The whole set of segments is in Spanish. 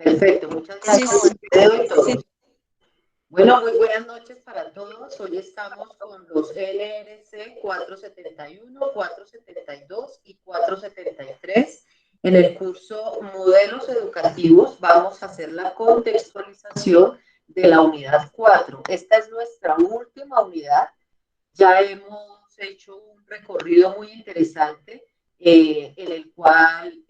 Perfecto, muchas gracias. Sí, Sí. Bueno, muy buenas noches para todos. Hoy estamos con los LRC 471, 472 y 473. En el curso Modelos Educativos vamos a hacer la contextualización de la unidad 4. Esta es nuestra última unidad. Ya hemos hecho un recorrido muy interesante en el cual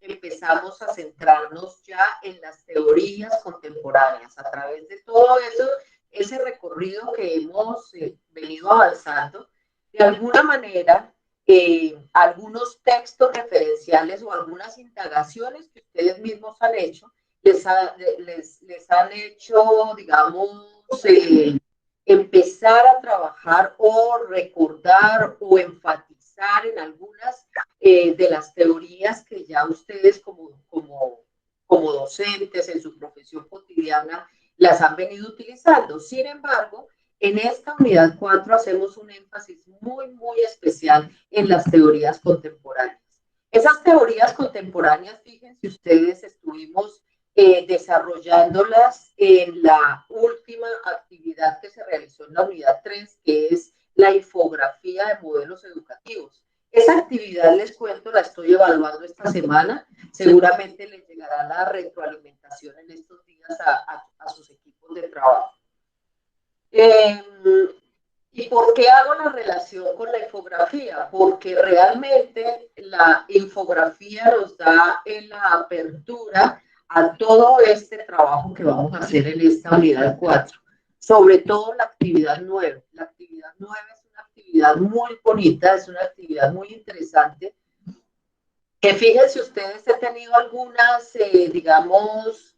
empezamos a centrarnos ya en las teorías contemporáneas. A través de todo eso, ese recorrido que hemos venido avanzando, de alguna manera, algunos textos referenciales o algunas indagaciones que ustedes mismos han hecho, les han hecho, digamos, empezar a trabajar o recordar o enfatizar en algunas de las teorías que ya ustedes como docentes en su profesión cotidiana las han venido utilizando. Sin embargo, en esta unidad 4 hacemos un énfasis muy especial en las teorías contemporáneas. Esas teorías contemporáneas, fíjense ustedes, estuvimos desarrollándolas en la última actividad que se realizó en la unidad 3, que es la infografía de modelos educativos. Esa actividad, les cuento, la estoy evaluando esta semana. Seguramente les llegará la retroalimentación en estos días a sus equipos de trabajo. ¿Y por qué hago la relación con la infografía? Porque realmente la infografía nos da en la apertura a todo este trabajo que vamos a hacer en esta unidad 4. Sobre todo la actividad 9. La actividad 9 es una actividad muy bonita, es una actividad muy interesante. Que fíjense ustedes, he tenido algunas, digamos,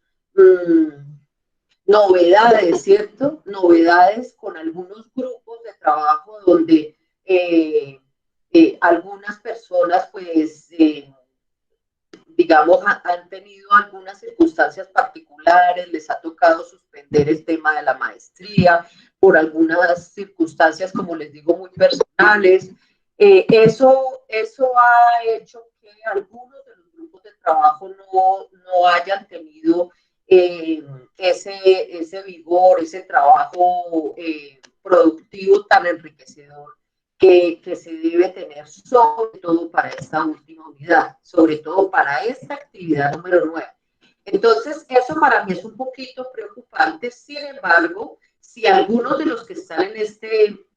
novedades, ¿cierto? Novedades con algunos grupos de trabajo donde algunas personas, pues, digamos, han tenido algunas circunstancias particulares, les ha tocado suspender el tema de la maestría por algunas circunstancias, como les digo, muy personales. Eso ha hecho que algunos de los grupos de trabajo no hayan tenido ese vigor, ese trabajo productivo tan enriquecedor que se debe tener, sobre todo para esta última unidad, sobre todo para esta actividad número 9. Entonces, eso para mí es un poquito preocupante. Sin embargo, si algunos de los que están en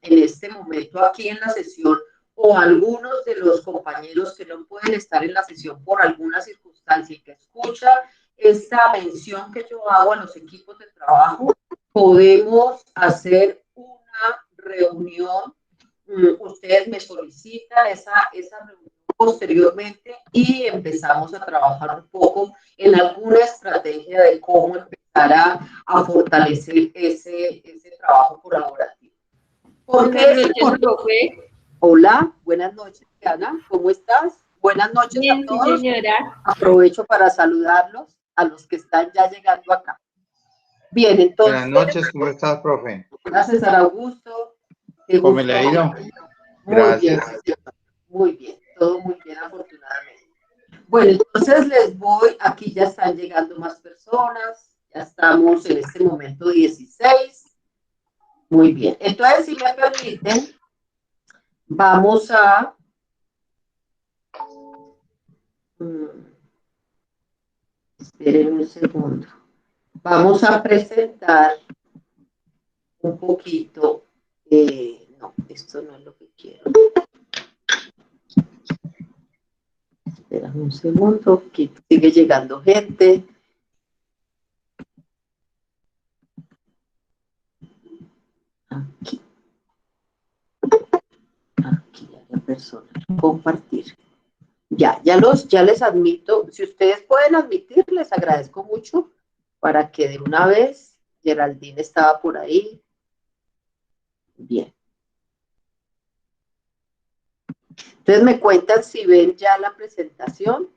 este momento aquí en la sesión o algunos de los compañeros que no pueden estar en la sesión por alguna circunstancia y que escuchan esta mención que yo hago a los equipos de trabajo, podemos hacer una reunión. Ustedes me solicitan esa reunión posteriormente y empezamos a trabajar un poco en alguna estrategia de cómo empezar a fortalecer ese trabajo colaborativo. Buenas noches, profe. Hola, buenas noches, Diana, ¿cómo estás? Buenas noches Bien, a todos. sí, señora. Aprovecho para saludarlos a los que están ya llegando acá. Bien, entonces. Buenas noches, ¿cómo estás, profe? Gracias, Augusto. ¿Cómo me le ha ido? Gracias. Muy bien, todo muy bien, afortunadamente. Bueno, entonces les voy, aquí ya están llegando más personas, ya estamos en este momento 16. Muy bien, entonces si me permiten, vamos a... esperen un segundo. Vamos a presentar un poquito... no, esto no es lo que quiero. Espera un segundo, que sigue llegando gente. Aquí. Aquí la persona. Compartir. Ya les admito. Si ustedes pueden admitir, les agradezco mucho para que de una vez, Geraldine estaba por ahí. Bien. Entonces me cuentan si ven ya la presentación.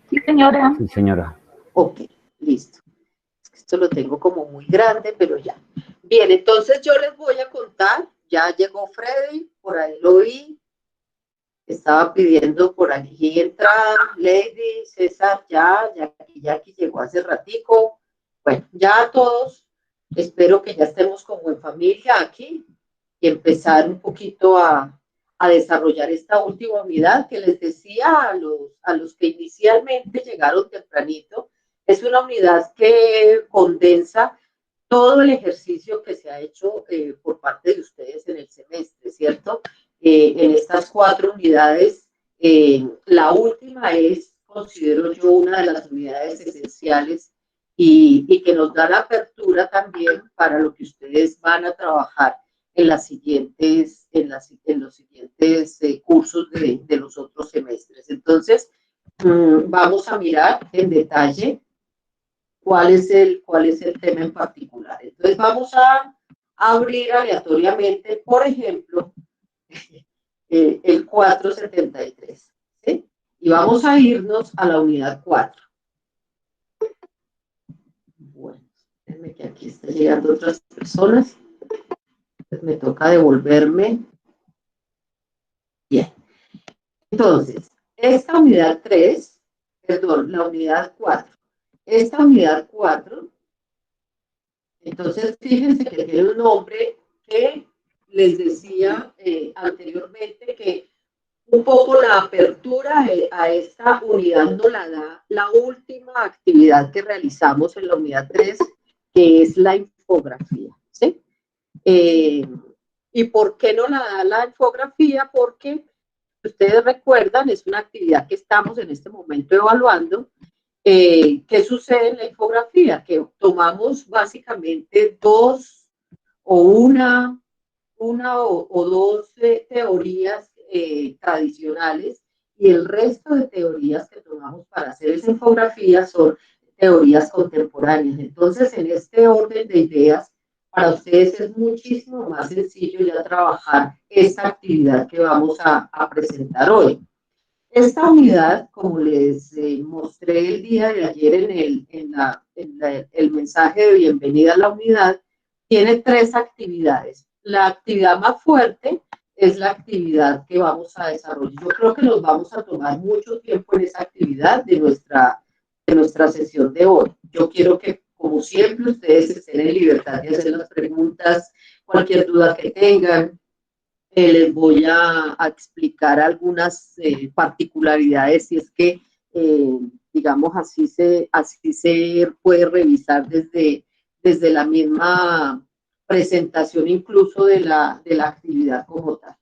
Sí, señora. Sí, señora. Ok, listo. Es que esto lo tengo como muy grande, pero ya. Bien, entonces yo les voy a contar. Ya llegó Freddy, por ahí lo vi. Estaba pidiendo por aquí entrar. Lady, César, ya Jackie llegó hace ratico. Bueno, ya todos, espero que ya estemos como en familia aquí y empezar un poquito a desarrollar esta última unidad que les decía a los que inicialmente llegaron tempranito. Es una unidad que condensa todo el ejercicio que se ha hecho por parte de ustedes en el semestre, ¿cierto? En estas 4 unidades, la última es, considero yo, una de las unidades esenciales y que nos da la apertura también para lo que ustedes van a trabajar en los siguientes cursos de los otros semestres. Entonces, vamos a mirar en detalle cuál es el tema en particular. Entonces, vamos a abrir aleatoriamente, por ejemplo, el 473, ¿sí? Y vamos a irnos a la unidad 4. Bueno, déjenme que aquí están llegando otras personas. Me toca devolverme. Bien. Entonces, esta unidad 3, perdón, la unidad 4. Esta unidad 4, entonces fíjense que tiene un nombre que les decía anteriormente que un poco la apertura a esta unidad nos la da la última actividad que realizamos en la unidad 3, que es la infografía, ¿sí? ¿Y por qué no la da la infografía? Porque ustedes recuerdan, es una actividad que estamos en este momento evaluando. ¿Qué sucede en la infografía? Que tomamos básicamente una o dos teorías tradicionales y el resto de teorías que tomamos para hacer esa infografía son teorías contemporáneas. Entonces, en este orden de ideas, para ustedes es muchísimo más sencillo ya trabajar esta actividad que vamos a presentar hoy. Esta unidad, como les mostré el día de ayer en el mensaje de bienvenida a la unidad, tiene 3 actividades. La actividad más fuerte es la actividad que vamos a desarrollar. Yo creo que nos vamos a tomar mucho tiempo en esa actividad de nuestra sesión de hoy. Yo quiero que, como siempre, ustedes estén en libertad de hacer las preguntas, cualquier duda que tengan. Les voy a explicar algunas particularidades, si es que, digamos, así se puede revisar desde la misma presentación, incluso de la actividad como tal.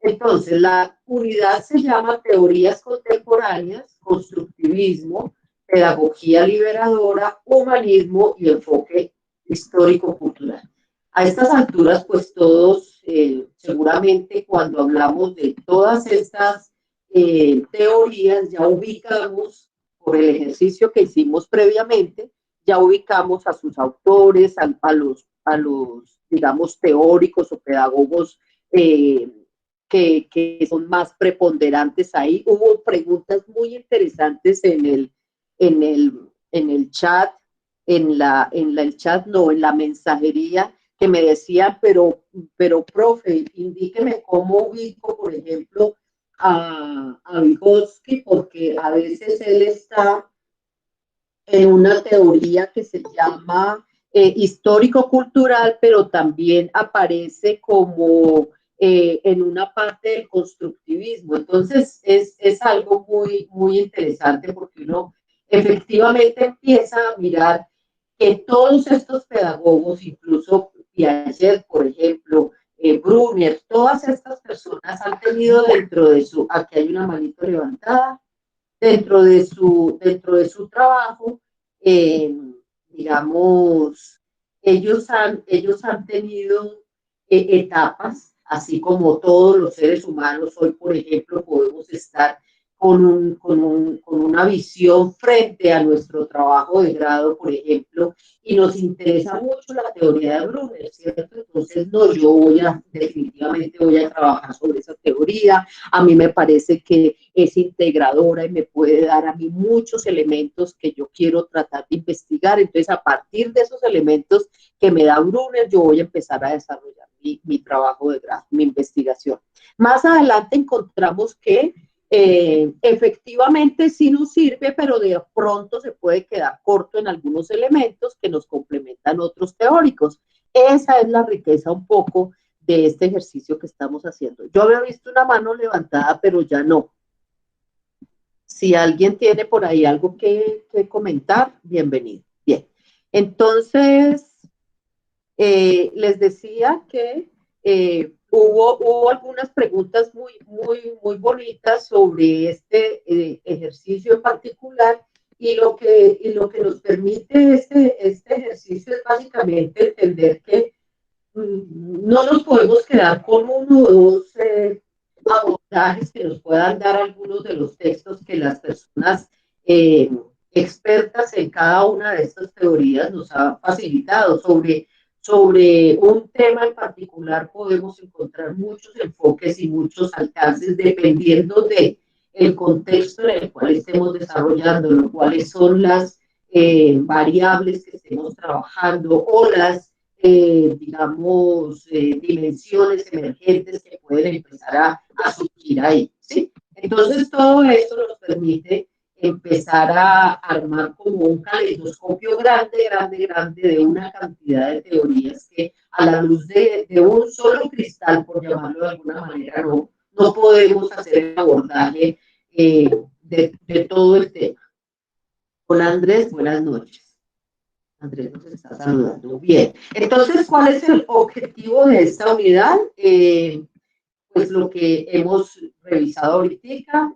Entonces, la unidad se llama Teorías Contemporáneas, Constructivismo, Pedagogía Liberadora, Humanismo y Enfoque Histórico-Cultural. A estas alturas, pues todos, seguramente cuando hablamos de todas estas teorías, ya ubicamos, por el ejercicio que hicimos previamente, ya ubicamos a sus autores, a los, digamos, teóricos o pedagogos que son más preponderantes ahí. Hubo preguntas muy interesantes en el chat, en la mensajería, que me decían, pero profe, indíqueme cómo ubico, por ejemplo, a Vygotsky, porque a veces él está en una teoría que se llama histórico-cultural, pero también aparece como en una parte del constructivismo. Entonces, es algo muy, muy interesante porque uno efectivamente empieza a mirar que todos estos pedagogos, incluso Piaget, por ejemplo, Brunner, todas estas personas han tenido dentro de aquí hay una manito levantada, dentro de su trabajo, digamos, ellos han tenido etapas, así como todos los seres humanos. Hoy, por ejemplo, podemos estar con una visión frente a nuestro trabajo de grado, por ejemplo, y nos interesa mucho la teoría de Brunner, ¿cierto? Entonces, no, definitivamente voy a trabajar sobre esa teoría. A mí me parece que es integradora y me puede dar a mí muchos elementos que yo quiero tratar de investigar. Entonces, a partir de esos elementos que me da Brunner, yo voy a empezar a desarrollar mi trabajo de grado, mi investigación. Más adelante encontramos que efectivamente sí nos sirve, pero de pronto se puede quedar corto en algunos elementos que nos complementan otros teóricos. Esa es la riqueza un poco de este ejercicio que estamos haciendo. Yo había visto una mano levantada, pero ya no. Si alguien tiene por ahí algo que comentar, bienvenido. Bien, entonces les decía que hubo algunas preguntas muy bonitas sobre este ejercicio en particular y lo que nos permite este ejercicio es básicamente entender que no nos podemos quedar con uno o dos abordajes que nos puedan dar algunos de los textos que las personas eh, expertas en cada una de estas teorías nos han facilitado. Sobre un tema en particular podemos encontrar muchos enfoques y muchos alcances dependiendo de el contexto en el cual estemos desarrollando, cuáles son las variables que estemos trabajando o las digamos, dimensiones emergentes que pueden empezar a surgir ahí, ¿sí? Entonces, todo esto nos permite empezar a armar como un caleidoscopio grande de una cantidad de teorías que a la luz de un solo cristal, por llamarlo de alguna manera, no podemos hacer el abordaje de todo el tema. Hola Andrés, buenas noches. Andrés nos está saludando. Bien. Entonces, ¿cuál es el objetivo de esta unidad? Pues lo que hemos revisado ahorita,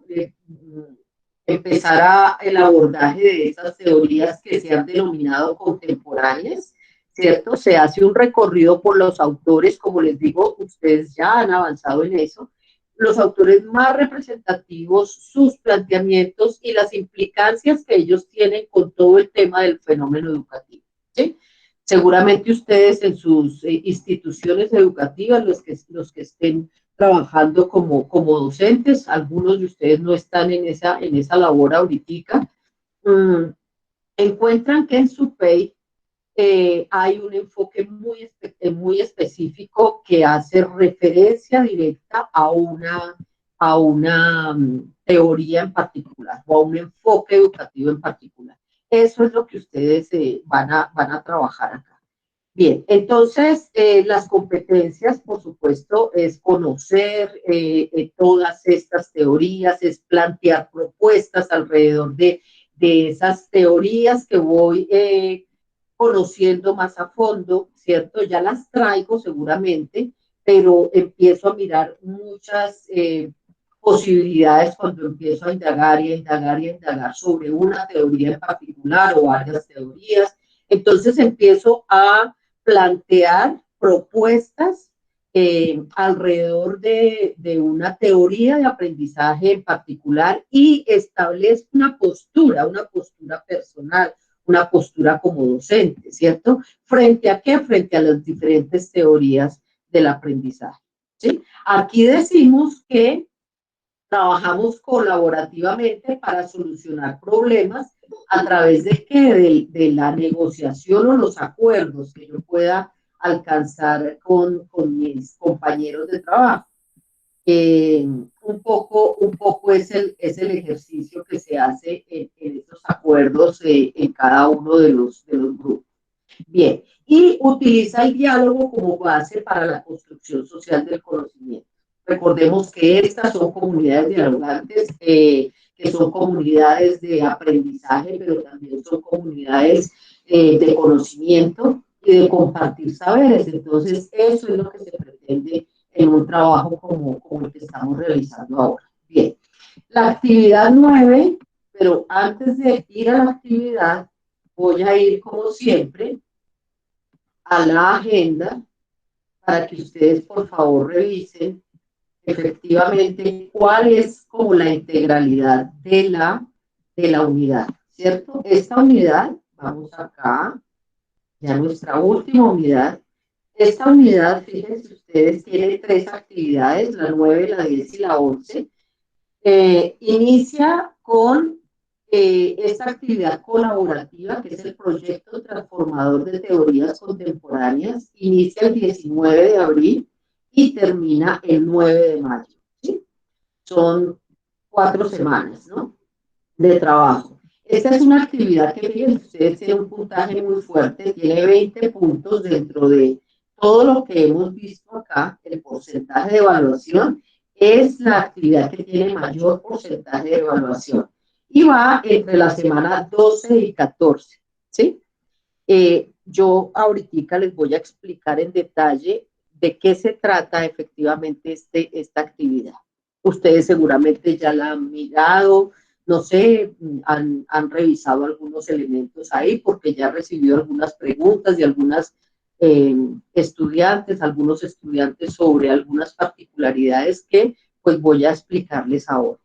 empezar el abordaje de estas teorías que se han denominado contemporáneas, ¿cierto? Se hace un recorrido por los autores, como les digo, ustedes ya han avanzado en eso, los autores más representativos, sus planteamientos y las implicancias que ellos tienen con todo el tema del fenómeno educativo, ¿sí? Seguramente ustedes en sus instituciones educativas, los que estén trabajando como docentes, algunos de ustedes no están en esa labor ahorita, encuentran que en su PEI hay un enfoque muy específico que hace referencia directa a una teoría en particular o a un enfoque educativo en particular. Eso es lo que ustedes van a trabajar acá. Bien, entonces las competencias, por supuesto, es conocer todas estas teorías, es plantear propuestas alrededor de esas teorías que voy conociendo más a fondo, ¿cierto? Ya las traigo seguramente, pero empiezo a mirar muchas posibilidades cuando empiezo a indagar y a indagar y a indagar sobre una teoría en particular o varias teorías. Entonces empiezo a plantear propuestas alrededor de una teoría de aprendizaje en particular y establezco una postura personal, una postura como docente, ¿cierto? ¿Frente a qué? Frente a las diferentes teorías del aprendizaje, ¿sí? Aquí decimos que trabajamos colaborativamente para solucionar problemas a través de qué, de la negociación o los acuerdos que yo pueda alcanzar con mis compañeros de trabajo. Un poco es el ejercicio que se hace en estos acuerdos en cada uno de los grupos. Bien, y utiliza el diálogo como base para la construcción social del conocimiento. Recordemos que estas son comunidades dialogantes, que son comunidades de aprendizaje, pero también son comunidades de conocimiento y de compartir saberes. Entonces, eso es lo que se pretende en un trabajo como el que estamos realizando ahora. Bien, la actividad 9, pero antes de ir a la actividad, voy a ir como siempre a la agenda para que ustedes por favor revisen efectivamente cuál es como la integralidad de la unidad, ¿cierto? Esta unidad, vamos acá, ya nuestra última unidad. Esta unidad, fíjense ustedes, tiene 3 actividades, la 9, la 10 y la 11. Inicia con esta actividad colaborativa, que es el proyecto transformador de teorías contemporáneas, inicia el 19 de abril y termina el 9 de mayo. ¿Sí? Son 4 semanas, ¿no? De trabajo. Esta es una actividad que, fíjense, ustedes tienen un puntaje muy fuerte, tiene 20 puntos dentro de todo lo que hemos visto acá. El porcentaje de evaluación es la actividad que tiene mayor porcentaje de evaluación y va entre la semana 12 y 14, ¿sí? Yo ahorita les voy a explicar en detalle de qué se trata efectivamente esta actividad. Ustedes seguramente ya la han mirado, no sé, han revisado algunos elementos ahí porque ya recibió algunas preguntas de algunas algunos estudiantes sobre algunas particularidades que pues voy a explicarles ahora.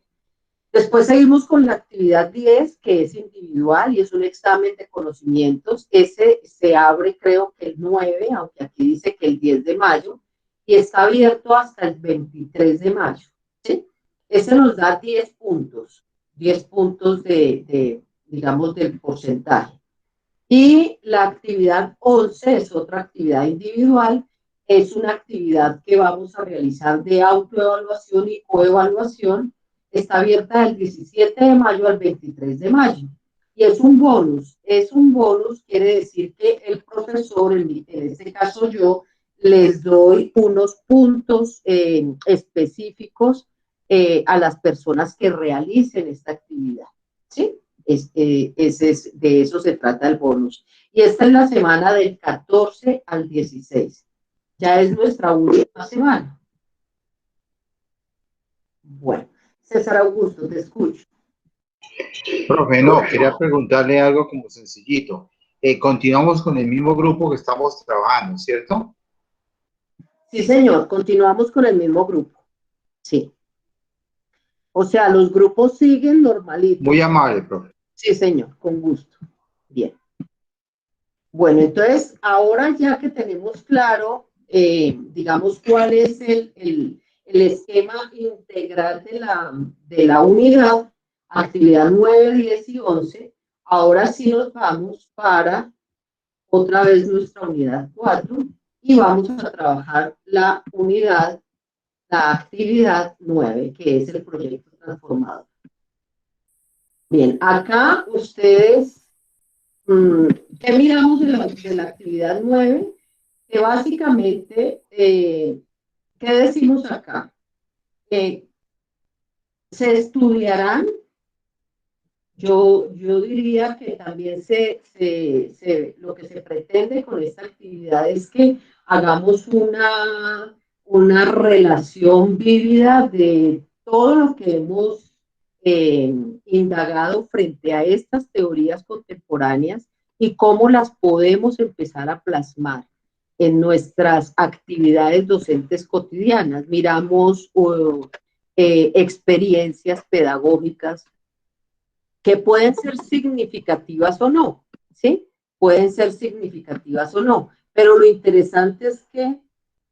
Después seguimos con la actividad 10, que es individual y es un examen de conocimientos. Ese se abre, creo que el 9, aunque aquí dice que el 10 de mayo, y está abierto hasta el 23 de mayo. ¿Sí? Ese nos da 10 puntos digamos, del porcentaje. Y la actividad 11 es otra actividad individual, es una actividad que vamos a realizar de autoevaluación y coevaluación. Está abierta del 17 de mayo al 23 de mayo. Y es un bonus, quiere decir que el profesor, en este caso yo, les doy unos puntos específicos a las personas que realicen esta actividad, ¿sí? De eso se trata el bonus. Y esta es la semana del 14 al 16. Ya es nuestra última semana. Bueno, César Augusto, te escucho. Profe, no, quería preguntarle algo como sencillito. Continuamos con el mismo grupo que estamos trabajando, ¿cierto? Sí, señor, continuamos con el mismo grupo. Sí. O sea, los grupos siguen normalitos. Muy amable, profe. Sí, señor, con gusto. Bien. Bueno, entonces, ahora ya que tenemos claro, digamos, cuál es el esquema integral de la unidad, actividad 9, 10 y 11, ahora sí nos vamos para otra vez nuestra unidad 4 y vamos a trabajar la actividad 9, que es el proyecto transformador. Bien, acá ustedes, ¿qué miramos de la actividad 9? Que básicamente, ¿qué decimos acá? Se estudiarán, yo diría que también lo que se pretende con esta actividad es que hagamos una relación vívida de todo lo que hemos indagado frente a estas teorías contemporáneas y cómo las podemos empezar a plasmar en nuestras actividades docentes cotidianas. Miramos experiencias pedagógicas que pueden ser significativas o no, ¿sí? Pueden ser significativas o no, pero lo interesante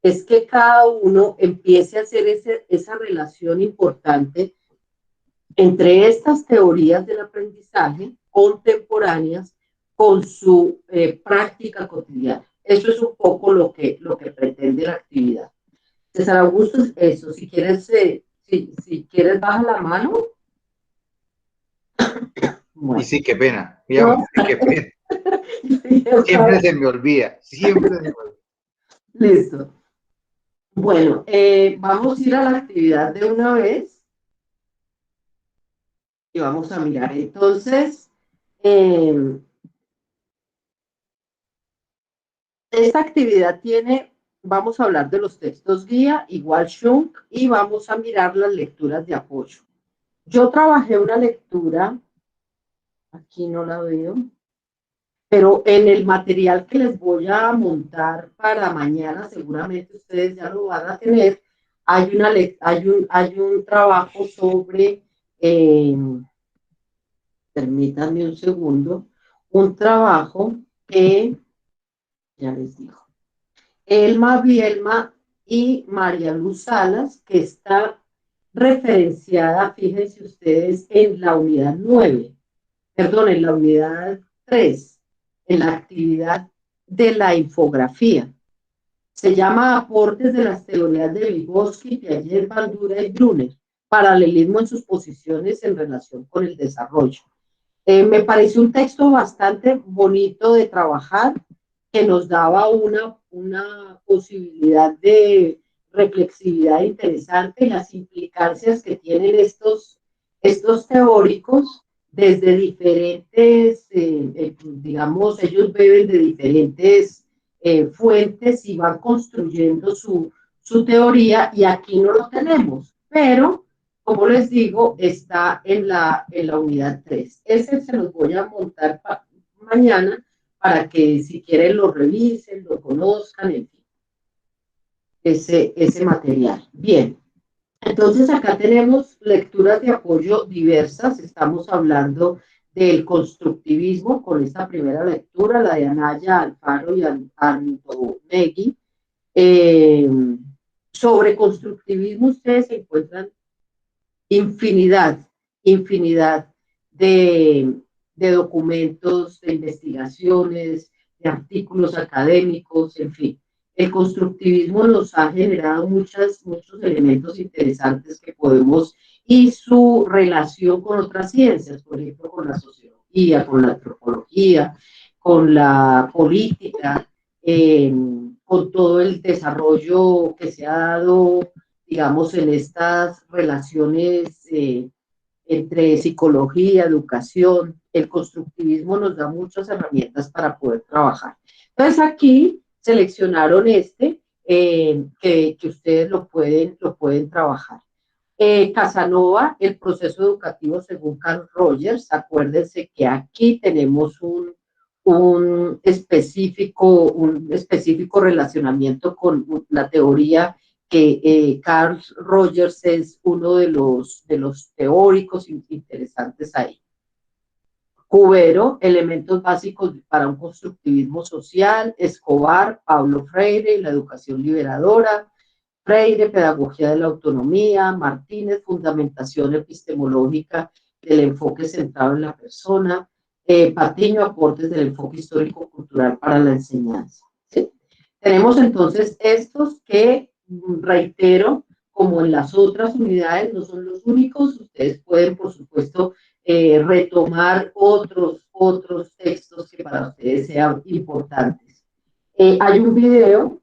es que cada uno empiece a hacer esa relación importante entre estas teorías del aprendizaje contemporáneas con su práctica cotidiana. Eso es un poco lo que pretende la actividad. César Augusto, eso, si quieres, si quieres baja la mano. Bueno. Y sí, qué pena. Digamos, no. Qué pena. Siempre se me olvida, siempre se me olvida. Listo. Bueno, vamos a ir a la actividad de una vez. Y vamos a mirar. Entonces, esta actividad vamos a hablar de los textos guía, igual Shunk, y vamos a mirar las lecturas de apoyo. Yo trabajé una lectura, aquí no la veo, pero en el material que les voy a montar para mañana, seguramente ustedes ya lo van a tener, hay un trabajo sobre, permítanme un segundo, un trabajo que, ya les digo, Elma Bielma y María Luz Salas, que está referenciada, fíjense ustedes, en la unidad 9, perdón, en la unidad 3, en la actividad de la infografía. Se llama Aportes de las teorías de Vygotsky, Piaget, Bandura y Brunner. paralelismo en sus posiciones en relación con el desarrollo. Me pareció un texto bastante bonito de trabajar, que nos daba una posibilidad de reflexividad interesante en las implicancias que tienen estos teóricos desde diferentes, digamos, ellos beben de diferentes fuentes y van construyendo su teoría, y aquí no lo tenemos, pero como les digo, está en la unidad 3. Ese se los voy a montar mañana para que si quieren lo revisen, lo conozcan, en fin, ese material. Bien, entonces acá tenemos lecturas de apoyo diversas. Estamos hablando del constructivismo con esta primera lectura, la de Anaya, Alfaro y Antonegui. Sobre constructivismo ustedes encuentran infinidad de documentos, de investigaciones, de artículos académicos, en fin. El constructivismo nos ha generado muchos elementos interesantes que podemos, y su relación con otras ciencias, por ejemplo, con la sociología, con la antropología, con la política, con todo el desarrollo que se ha dado, digamos, en estas relaciones entre psicología, educación. El constructivismo nos da muchas herramientas para poder trabajar. Entonces aquí seleccionaron que ustedes lo pueden trabajar. Casanova, el proceso educativo según Carl Rogers. Acuérdense que aquí tenemos un específico relacionamiento con la teoría que Carl Rogers es uno de los teóricos interesantes ahí. Cubero, elementos básicos para un constructivismo social. Escobar, Pablo Freire, la educación liberadora. Freire, pedagogía de la autonomía. Martínez, fundamentación epistemológica del enfoque centrado en la persona. Patiño, aportes del enfoque histórico-cultural para la enseñanza. ¿Sí? Tenemos entonces estos que, reitero, como en las otras unidades, no son los únicos. Ustedes pueden, por supuesto, retomar otros textos que para ustedes sean importantes. Hay un video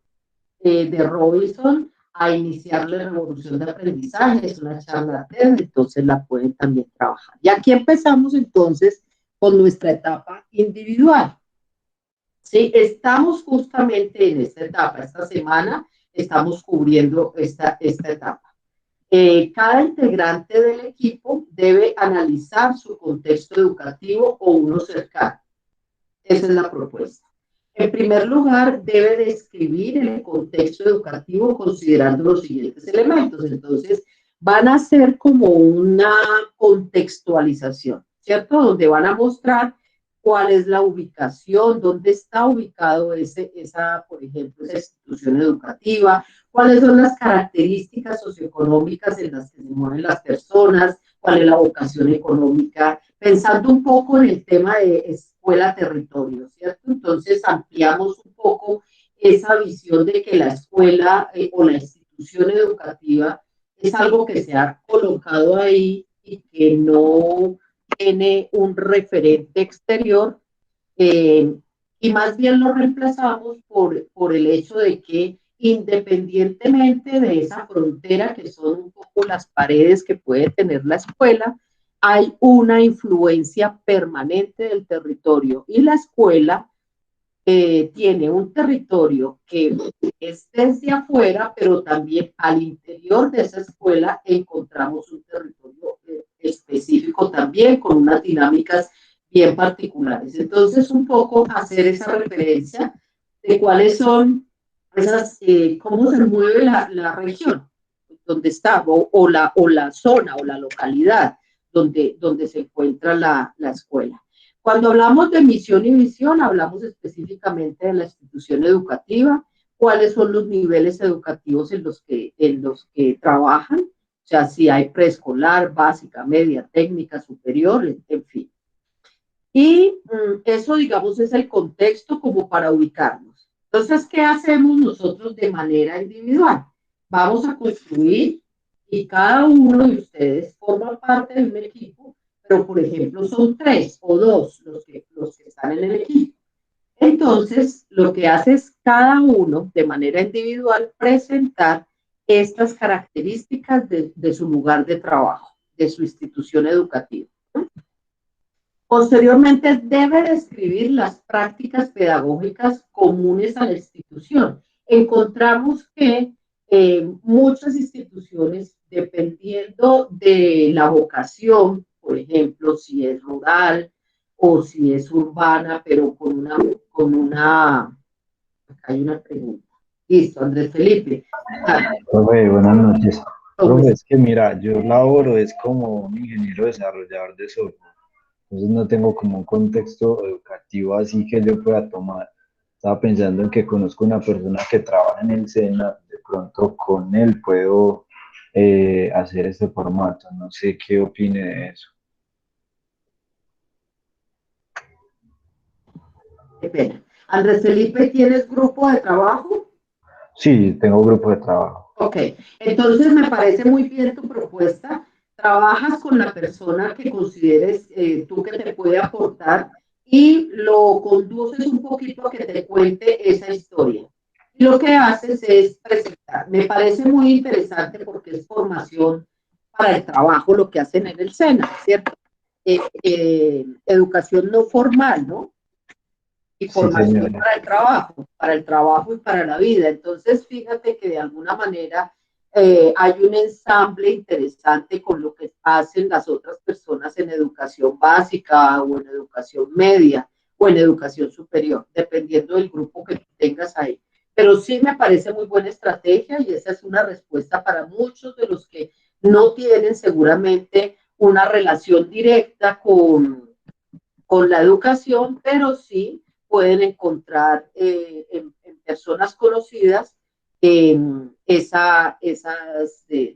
de Robinson, a iniciar la revolución de aprendizaje, es una charla TED, entonces la pueden también trabajar. Y aquí empezamos entonces con nuestra etapa individual. Sí, estamos justamente en esta etapa, esta semana estamos cubriendo esta etapa. Cada integrante del equipo debe analizar su contexto educativo o uno cercano. Esa es la propuesta. En primer lugar, debe describir el contexto educativo considerando los siguientes elementos. Entonces, van a ser como una contextualización, ¿cierto? Donde van a mostrar cuál es la ubicación, dónde está ubicado por ejemplo, esa institución educativa, cuáles son las características socioeconómicas en las que se mueven las personas, cuál es la vocación económica, pensando un poco en el tema de escuela-territorio, ¿cierto? Entonces ampliamos un poco esa visión de que la escuela o la institución educativa es algo que se ha colocado ahí y que no tiene un referente exterior, y más bien lo reemplazamos por el hecho de que, independientemente de esa frontera que son un poco las paredes que puede tener la escuela, hay una influencia permanente del territorio, y la escuela tiene un territorio que es desde afuera, pero también al interior de esa escuela encontramos un territorio específico también con unas dinámicas bien particulares. Entonces, un poco hacer esa referencia de cuáles son esas, cómo se mueve la región donde está, o la zona o la localidad donde se encuentra la escuela. Cuando hablamos de misión y visión, hablamos específicamente de la institución educativa, cuáles son los niveles educativos en los que trabajan, o sea, si hay preescolar, básica, media, técnica, superior, en fin. Y eso, digamos, es el contexto como para ubicarnos. Entonces, ¿qué hacemos nosotros de manera individual? Vamos a construir y cada uno de ustedes forma parte de un equipo, pero por ejemplo son 3 o 2 los que están en el equipo. Entonces, lo que hace es cada uno de manera individual presentar estas características de su lugar de trabajo, de su institución educativa. Posteriormente, debe describir las prácticas pedagógicas comunes a la institución. Encontramos que muchas instituciones, dependiendo de la vocación, por ejemplo, si es rural o si es urbana, pero acá hay una pregunta. Listo, Andrés Felipe. Profe, buenas noches. Profe, es que mira, yo laboro es como un ingeniero desarrollador de software. Entonces no tengo como un contexto educativo así que yo pueda tomar. Estaba pensando en que conozco una persona que trabaja en el SENA, de pronto con él puedo hacer este formato. No sé qué opine de eso. Qué pena. Andrés Felipe, ¿tienes grupo de trabajo? Sí, tengo grupo de trabajo. Ok, entonces me parece muy bien tu propuesta. Trabajas con la persona que consideres tú que te puede aportar y lo conduces un poquito a que te cuente esa historia. Y lo que haces es presentar. Me parece muy interesante porque es formación para el trabajo lo que hacen en el SENA, ¿cierto? Educación no formal, ¿no? Y Sí, formación señora. para el trabajo y para la vida. Entonces, fíjate que de alguna manera hay un ensamble interesante con lo que hacen las otras personas en educación básica o en educación media o en educación superior, dependiendo del grupo que tengas ahí. Pero sí me parece muy buena estrategia y esa es una respuesta para muchos de los que no tienen seguramente una relación directa con la educación, pero sí pueden encontrar en personas conocidas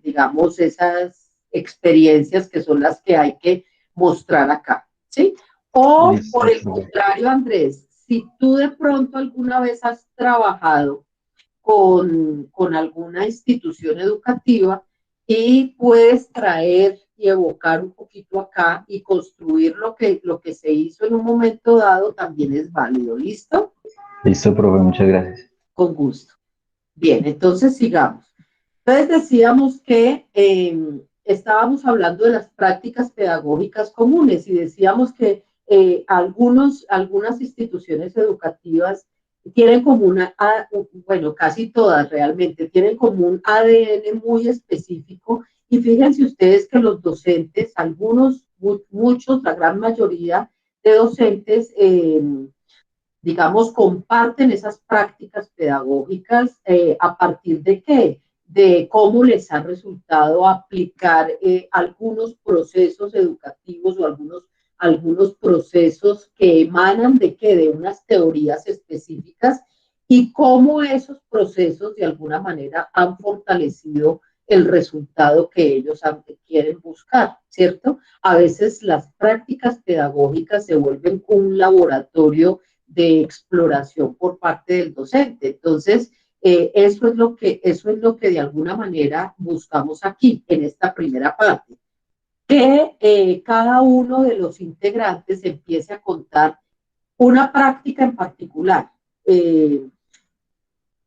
digamos, esas experiencias que son las que hay que mostrar acá, ¿sí? O Listo, por el profe. contrario, Andrés, si tú de pronto alguna vez has trabajado con alguna institución educativa y puedes traer y evocar un poquito acá y construir lo que se hizo en un momento dado también es válido. ¿Listo? Listo, profe, muchas gracias. Con gusto. Bien, entonces sigamos. Entonces decíamos que estábamos hablando de las prácticas pedagógicas comunes y decíamos que algunas instituciones educativas tienen como bueno, casi todas realmente, tienen como un ADN muy específico y fíjense ustedes que los docentes, algunos, muchos, la gran mayoría de docentes, digamos, comparten esas prácticas pedagógicas a partir de qué? De cómo les ha resultado aplicar algunos procesos educativos o algunos procesos que emanan de qué? De unas teorías específicas y cómo esos procesos de alguna manera han fortalecido el resultado que ellos quieren buscar, ¿cierto? A veces las prácticas pedagógicas se vuelven un laboratorio de exploración por parte del docente. Entonces, eso es lo que de alguna manera buscamos aquí, en esta primera parte. Que cada uno de los integrantes empiece a contar una práctica en particular.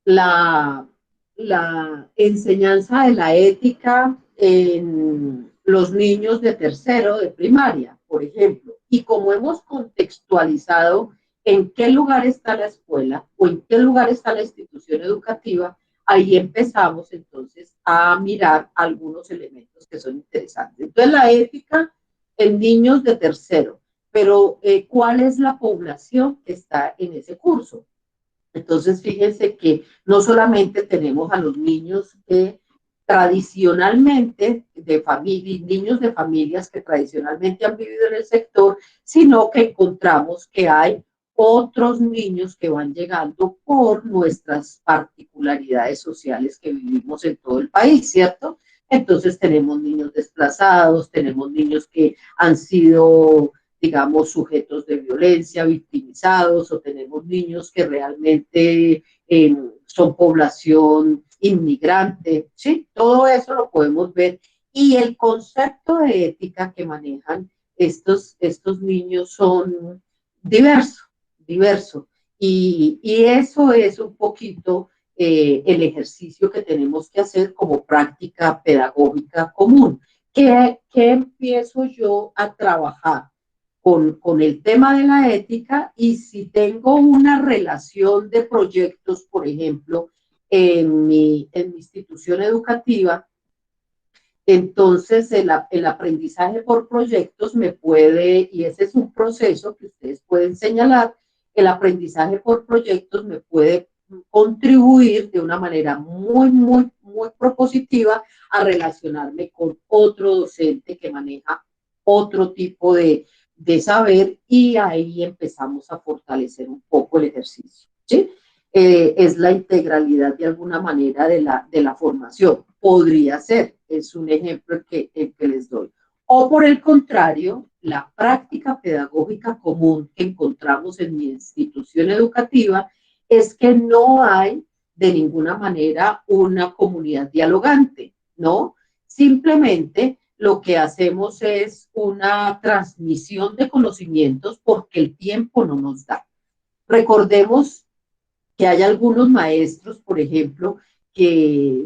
La, la enseñanza de la ética en los niños de tercero de primaria, por ejemplo. Y como hemos contextualizado en qué lugar está la escuela o en qué lugar está la institución educativa, ahí empezamos entonces a mirar algunos elementos que son interesantes. Entonces, la ética en niños de tercero, pero ¿cuál es la población que está en ese curso? Entonces, fíjense que no solamente tenemos a los niños que tradicionalmente de familia, niños de familias que tradicionalmente han vivido en el sector, sino que encontramos que hay otros niños que van llegando por nuestras particularidades sociales que vivimos en todo el país, ¿cierto? Entonces tenemos niños desplazados, tenemos niños que han sido, digamos, sujetos de violencia, victimizados, o tenemos niños que realmente son población inmigrante, ¿sí? Todo eso lo podemos ver. Y el concepto de ética que manejan estos niños son diverso. Y eso es un poquito el ejercicio que tenemos que hacer como práctica pedagógica común. ¿Qué empiezo yo a trabajar con el tema de la ética? Y si tengo una relación de proyectos, por ejemplo, en mi institución educativa, entonces el aprendizaje por proyectos me puede, y ese es un proceso que ustedes pueden señalar, el aprendizaje por proyectos me puede contribuir de una manera muy propositiva a relacionarme con otro docente que maneja otro tipo de saber, y ahí empezamos a fortalecer un poco el ejercicio, ¿sí? Es la integralidad de alguna manera de la formación. Podría ser, es un ejemplo el que les doy. O por el contrario, la práctica pedagógica común que encontramos en mi institución educativa es que no hay de ninguna manera una comunidad dialogante, ¿no? Simplemente lo que hacemos es una transmisión de conocimientos porque el tiempo no nos da. Recordemos que hay algunos maestros, por ejemplo, que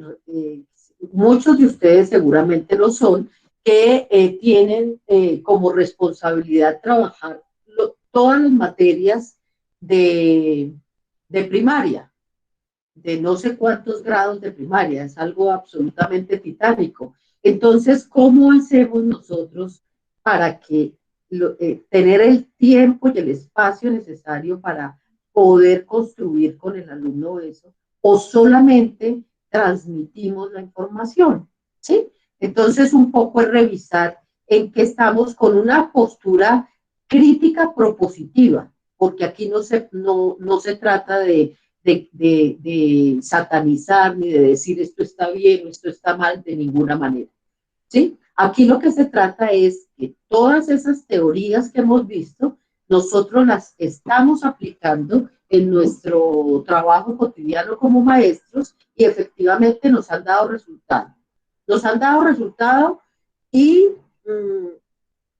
muchos de ustedes seguramente lo son, que tienen como responsabilidad trabajar todas las materias de primaria, de no sé cuántos grados de primaria, es algo absolutamente titánico. Entonces, ¿cómo hacemos nosotros para que tener el tiempo y el espacio necesario para poder construir con el alumno eso? ¿O solamente transmitimos la información? ¿Sí? Entonces, un poco es revisar en qué estamos con una postura crítica propositiva, porque aquí no se trata de satanizar ni de decir esto está bien o esto está mal de ninguna manera, ¿sí? Aquí lo que se trata es que todas esas teorías que hemos visto, nosotros las estamos aplicando en nuestro trabajo cotidiano como maestros y efectivamente nos han dado resultados. Nos han dado resultados y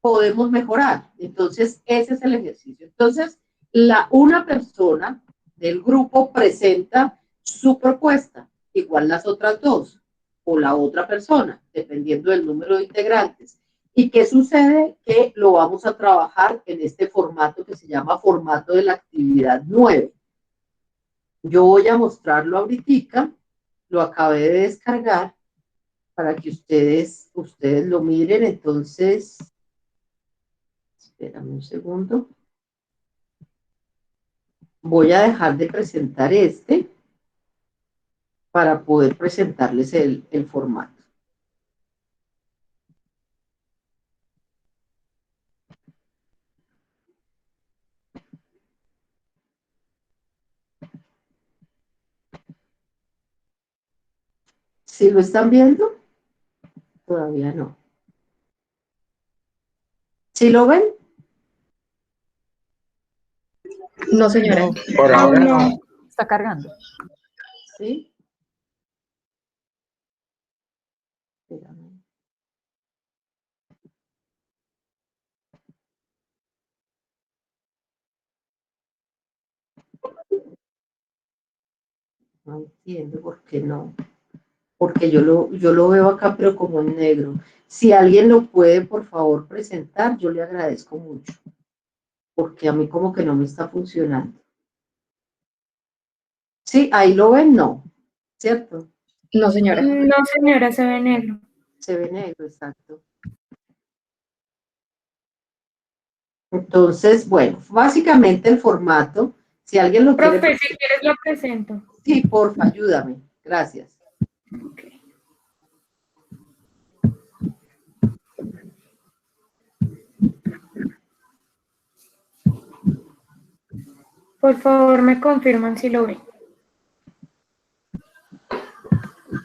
podemos mejorar. Entonces, ese es el ejercicio. Entonces, una persona del grupo presenta su propuesta, igual las otras dos, o la otra persona, dependiendo del número de integrantes. ¿Y qué sucede? Que lo vamos a trabajar en este formato que se llama formato de la actividad 9. Yo voy a mostrarlo ahorita, lo acabé de descargar para que ustedes lo miren. Entonces, espérame un segundo. Voy a dejar de presentar este para poder presentarles el formato. ¿Sí lo están viendo? Todavía no. ¿Sí lo ven? No, señora. No, por ahora no. Está cargando. ¿Sí? Espérame. No entiendo por qué no. Porque yo lo veo acá, pero como en negro. Si alguien lo puede, por favor, presentar, yo le agradezco mucho. Porque a mí como que no me está funcionando. ¿Sí? ¿Ahí lo ven? No. ¿Cierto? No, señora. No, señora, se ve negro. Se ve negro, exacto. Entonces, bueno, básicamente el formato, si alguien lo quiere... Profe, si quieres lo presento. Sí, porfa, ayúdame. Gracias. Okay. Por favor, me confirman si lo ven.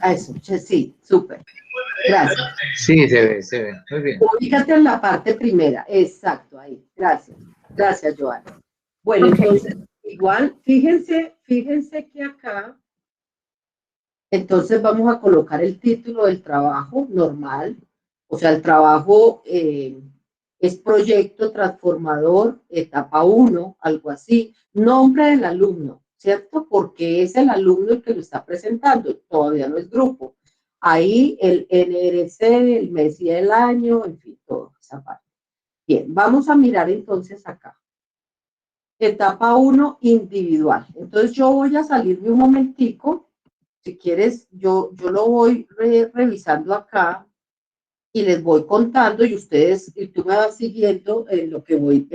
Eso, sí, súper. Gracias. Sí, se ve. Muy bien. Ubícate en la parte primera. Exacto, ahí. Gracias. Gracias, Joana. Bueno, Okay. entonces, igual, fíjense que acá Entonces vamos a colocar el título del trabajo normal, o sea, el trabajo es proyecto transformador, etapa 1, algo así. Nombre del alumno, ¿cierto? Porque es el alumno el que lo está presentando, todavía no es grupo. Ahí el NRC, el mes y el año, en fin, toda esa parte. Bien, vamos a mirar entonces acá. Etapa 1, individual. Entonces yo voy a salirme un momentico. Si quieres, yo lo voy revisando acá y les voy contando y tú me vas siguiendo en lo que voy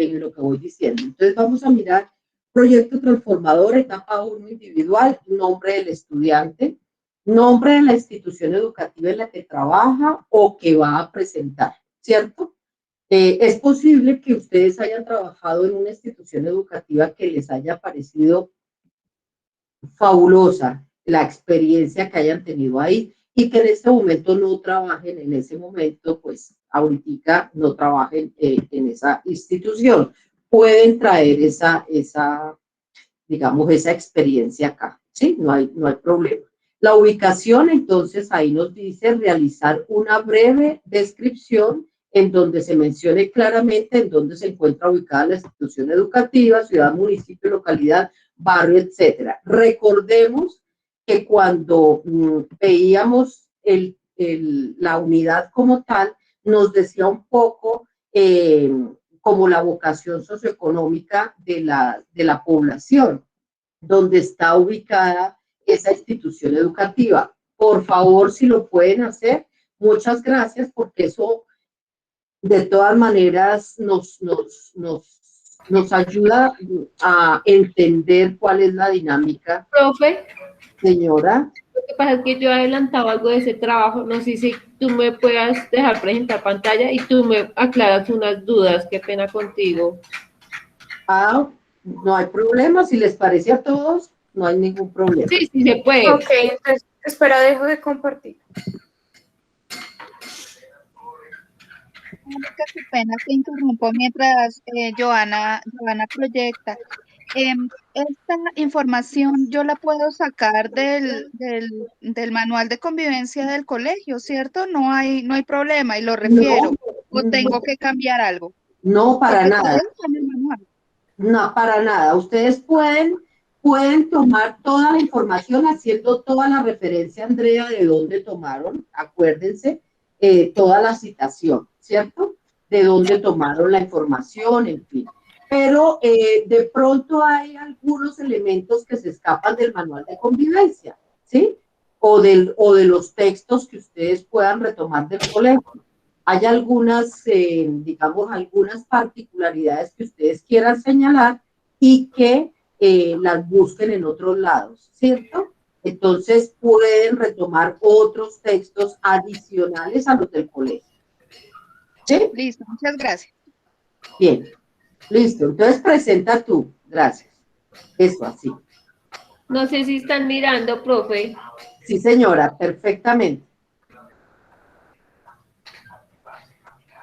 diciendo. Entonces vamos a mirar proyecto transformador, etapa 1 individual, nombre del estudiante, nombre de la institución educativa en la que trabaja o que va a presentar, ¿cierto? Es posible que ustedes hayan trabajado en una institución educativa que les haya parecido fabulosa la experiencia que hayan tenido ahí y que en este momento no trabajen en ese momento, pues ahorita no trabajen en esa institución. Pueden traer digamos, esa experiencia acá, ¿sí? No hay problema. La ubicación, entonces, ahí nos dice realizar una breve descripción en donde se mencione claramente en dónde se encuentra ubicada la institución educativa, ciudad, municipio, localidad, barrio, etcétera. Recordemos que cuando veíamos la unidad como tal, nos decía un poco como la vocación socioeconómica de la población, donde está ubicada esa institución educativa. Por favor, si lo pueden hacer, muchas gracias, porque eso de todas maneras nos ayuda a entender cuál es la dinámica. Profe, señora. lo que pasa es que yo he adelantado algo de ese trabajo, no sé si tú me puedas dejar presentar pantalla y tú me aclaras unas dudas, qué pena contigo. No hay problema, si les parece a todos, no hay ningún problema. Sí, sí se puede. Ok, entonces, espera, dejo de compartir. Qué pena que interrumpo mientras Joana proyecta. Esta información yo la puedo sacar del manual de convivencia del colegio, ¿cierto? No hay problema y lo refiero. ¿O tengo que cambiar algo? No, para Porque nada. todo está en el manual. No, para nada. Ustedes pueden tomar toda la información haciendo toda la referencia, Andrea, de dónde tomaron, acuérdense, toda la citación, ¿cierto? De dónde tomaron la información, en fin. Pero de pronto hay algunos elementos que se escapan del manual de convivencia, ¿sí? O de los textos que ustedes puedan retomar del colegio. Hay algunas, digamos, algunas particularidades que ustedes quieran señalar y que las busquen en otros lados, ¿cierto? Entonces pueden retomar otros textos adicionales a los del colegio. ¿Sí? Listo, muchas gracias. Bien, listo. Entonces presenta tú. Gracias. Eso, así. No sé si están mirando, profe. Sí, señora, perfectamente.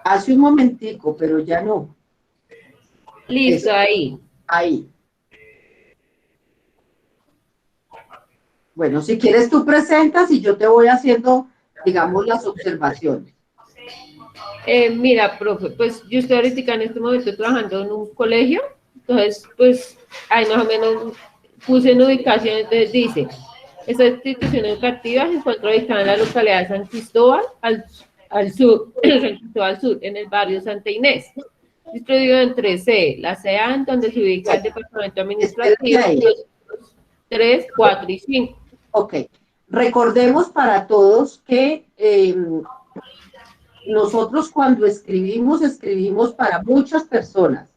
Hace un momentico, pero ya no. Listo, Eso. ahí. Ahí. Bueno, si quieres tú presentas y yo te voy haciendo, digamos, las observaciones. Mira, profe, pues yo estoy ahorita en este momento trabajando en un colegio, entonces, pues, ahí más o menos puse en ubicación, entonces dice, esta institución educativa se encuentra ubicada en la localidad de San Cristóbal, al sur, San Cristóbal Sur, en el barrio Santa Inés, distribuido en 3C, la CEAN, donde se ubica el departamento administrativo, 3, 4 y 5. Ok, recordemos para todos que nosotros cuando escribimos para muchas personas,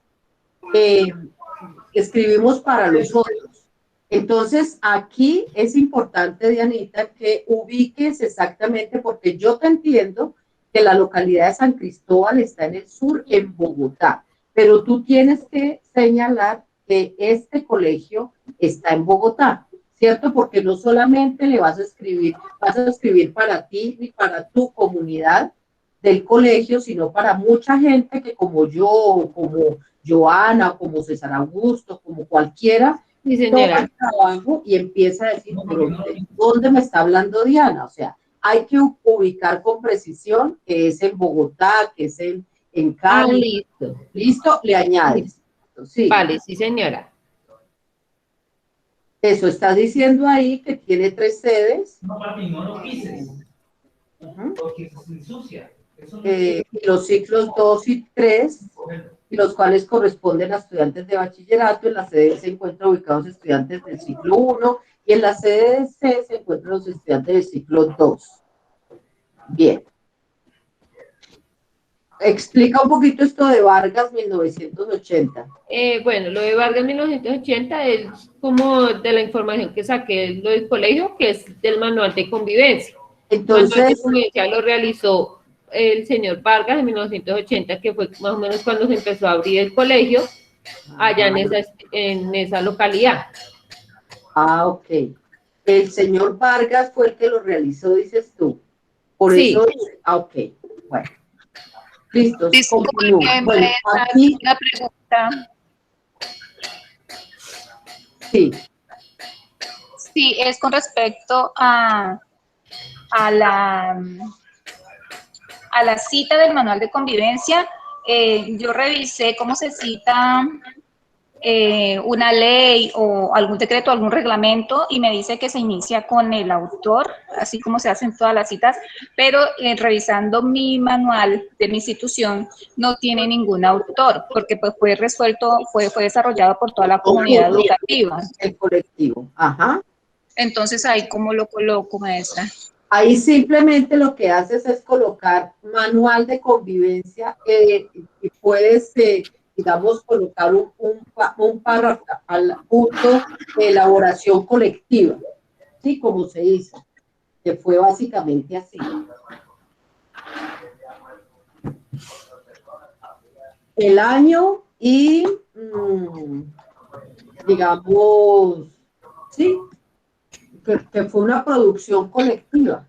escribimos para los otros. Entonces, aquí es importante, Dianita, que ubiques exactamente, porque yo te entiendo que la localidad de San Cristóbal está en el sur, en Bogotá, pero tú tienes que señalar que este colegio está en Bogotá, ¿cierto? Porque no solamente vas a escribir para ti ni para tu comunidad del colegio, sino para mucha gente que como yo, como Joana, como César Augusto, como cualquiera, Sí, todo señora. el trabajo y empieza a decir, pero ¿de dónde me está hablando Diana? O sea, hay que ubicar con precisión que es en Bogotá, que es en Ah, Cali. listo. Listo, le añades. Sí, Vale, sí, señora. eso está diciendo ahí que tiene 3 sedes. No, papi, no lo pises, Ujú. porque se ensucia. Eso no Y los ciclos 2 y 3, y los cuales corresponden a estudiantes de bachillerato. En la sede se encuentran ubicados estudiantes del ciclo 1 y en la sede C se encuentran los estudiantes del ciclo 2. Bien. Explica un poquito esto de Vargas 1980. Bueno, lo de Vargas 1980 es como de la información que saqué lo del colegio, que es del manual de convivencia. El manual de Entonces, convivencia lo realizó el señor Vargas en 1980, que fue más o menos cuando se empezó a abrir el colegio allá en esa localidad. ok. El señor Vargas fue el que lo realizó, dices tú. Por Sí. eso, ok. Bueno. Listo. Disculpe, Bueno, maestra, aquí, una pregunta. sí. Sí, es con respecto a la cita del manual de convivencia. Yo revisé cómo se cita una ley o algún decreto, algún reglamento, y me dice que se inicia con el autor, así como se hacen todas las citas, pero revisando mi manual de mi institución, no tiene ningún autor, porque pues fue resuelto, fue desarrollado por toda la comunidad educativa. El colectivo. Ajá. Entonces, ahí, ¿cómo lo coloco, maestra? Ahí simplemente lo que haces es colocar manual de convivencia y puedes, digamos, colocar un párrafo al punto de elaboración colectiva, ¿sí? Como se dice, que fue básicamente así. El año y, digamos, sí, que fue una producción colectiva.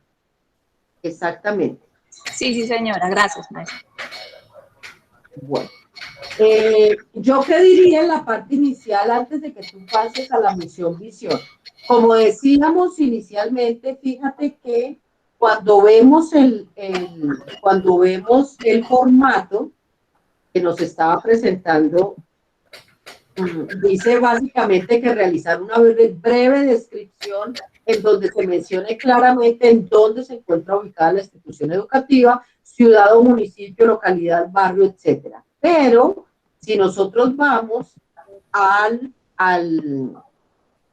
Exactamente. Sí, sí, señora. Gracias, maestra. Bueno. Yo qué diría en la parte inicial antes de que tú pases a la misión visión. Como decíamos inicialmente, fíjate que cuando vemos cuando vemos el formato que nos estaba presentando, dice básicamente que realizar una breve descripción en donde se mencione claramente en dónde se encuentra ubicada la institución educativa, ciudad o municipio, localidad, barrio, etcétera. Pero si nosotros vamos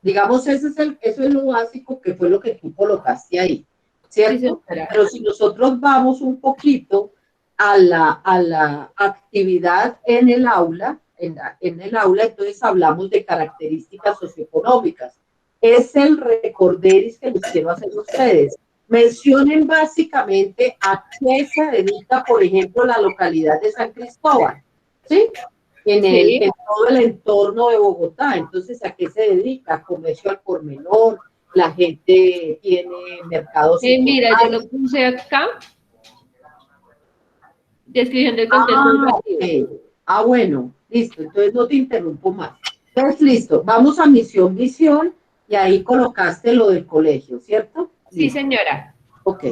digamos, eso es lo básico que fue lo que tú colocaste ahí, ¿cierto? Sí, pero si nosotros vamos un poquito a la actividad en el aula, en el aula, entonces hablamos de características socioeconómicas. Es el recorderis que les quiero hacer a ustedes. Mencionen básicamente a qué se dedica, por ejemplo, la localidad de San Cristóbal, ¿sí? En todo el entorno de Bogotá. Entonces, ¿a qué se dedica? Comercio al por menor, la gente tiene mercados. Mira, yo lo puse acá. Descripción del contexto educativo. Okay. Bueno, listo. Entonces no te interrumpo más. Entonces, listo. Vamos a misión, visión, y ahí colocaste lo del colegio, ¿cierto? Sí, señora. Ok.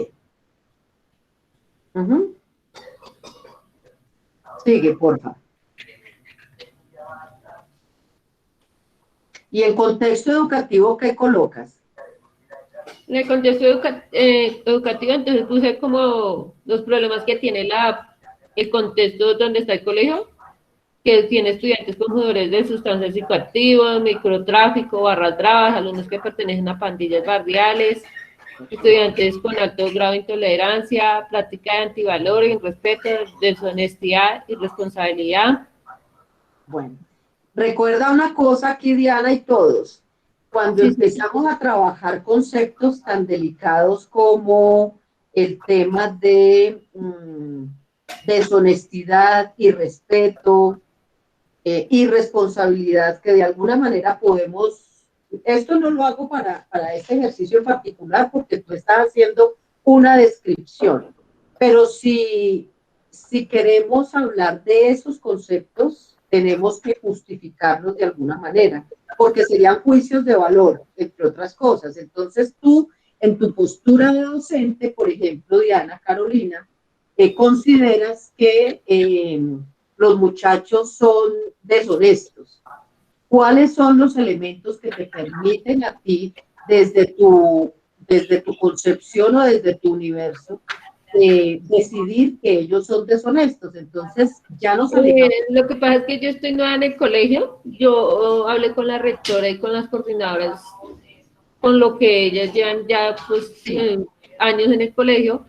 Sigue, por favor. ¿Y en contexto educativo qué colocas? En el contexto educativo, entonces puse como los problemas que tiene el contexto donde está el colegio, que tiene estudiantes consumidores de sustancias psicoactivas, microtráfico, barras bravas, alumnos que pertenecen a pandillas barriales, estudiantes con alto grado de intolerancia, práctica de antivalores, irrespeto, deshonestidad, irresponsabilidad. Bueno, recuerda una cosa aquí, Diana, y todos. Cuando empezamos a trabajar conceptos tan delicados como el tema de deshonestidad, irrespeto, irresponsabilidad, que de alguna manera podemos, esto no lo hago para este ejercicio en particular porque tú estás haciendo una descripción, pero si queremos hablar de esos conceptos, tenemos que justificarnos de alguna manera, porque serían juicios de valor, entre otras cosas. Entonces tú, en tu postura de docente, por ejemplo, Diana, Carolina, consideras que los muchachos son deshonestos. ¿Cuáles son los elementos que te permiten a ti, desde tu concepción o desde tu universo, decidir que ellos son deshonestos? Entonces, ya nos alejamos. Lo que pasa es que yo estoy nueva en el colegio, yo hablé con la rectora y con las coordinadoras, con lo que ellas llevan ya pues años en el colegio.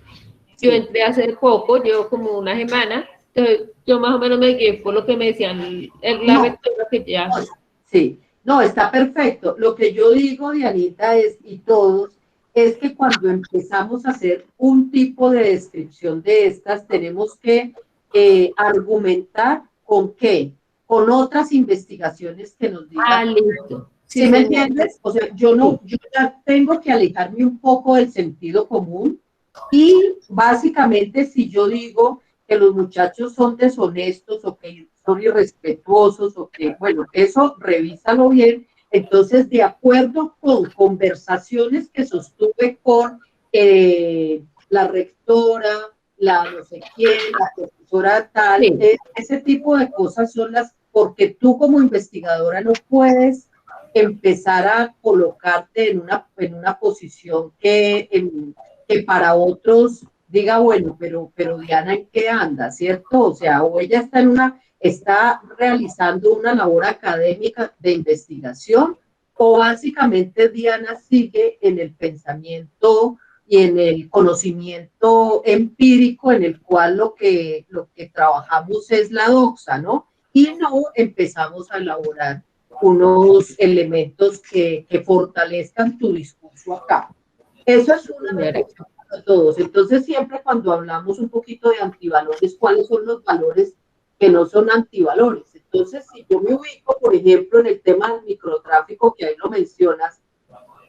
Yo entré hace poco, llevo como una semana, entonces yo más o menos me guié por lo que me decían la rectora que ya... Sí, no, está perfecto. Lo que yo digo, Dianita, y todos, es que cuando empezamos a hacer un tipo de descripción de estas, tenemos que argumentar con qué, con otras investigaciones que nos digan. Listo. ¿Sí me entiendes? O sea, yo ya tengo que alejarme un poco del sentido común, y básicamente si yo digo que los muchachos son deshonestos o que son irrespetuosos o que, bueno, eso revísalo bien. Entonces, de acuerdo con conversaciones que sostuve con la rectora, la no sé quién, la profesora tal, ese tipo de cosas son las, porque tú como investigadora no puedes empezar a colocarte en una posición que para otros diga, bueno, pero Diana, ¿en qué anda? ¿Cierto? O sea, o ella está realizando una labor académica de investigación, o básicamente Diana sigue en el pensamiento y en el conocimiento empírico en el cual lo que trabajamos es la doxa, ¿no? Y no empezamos a elaborar unos elementos que fortalezcan tu discurso acá. Eso es una reflexión para todos. Entonces, siempre cuando hablamos un poquito de antivalores, ¿cuáles son los valores que no son antivalores? Entonces, si yo me ubico, por ejemplo, en el tema del microtráfico, que ahí lo mencionas,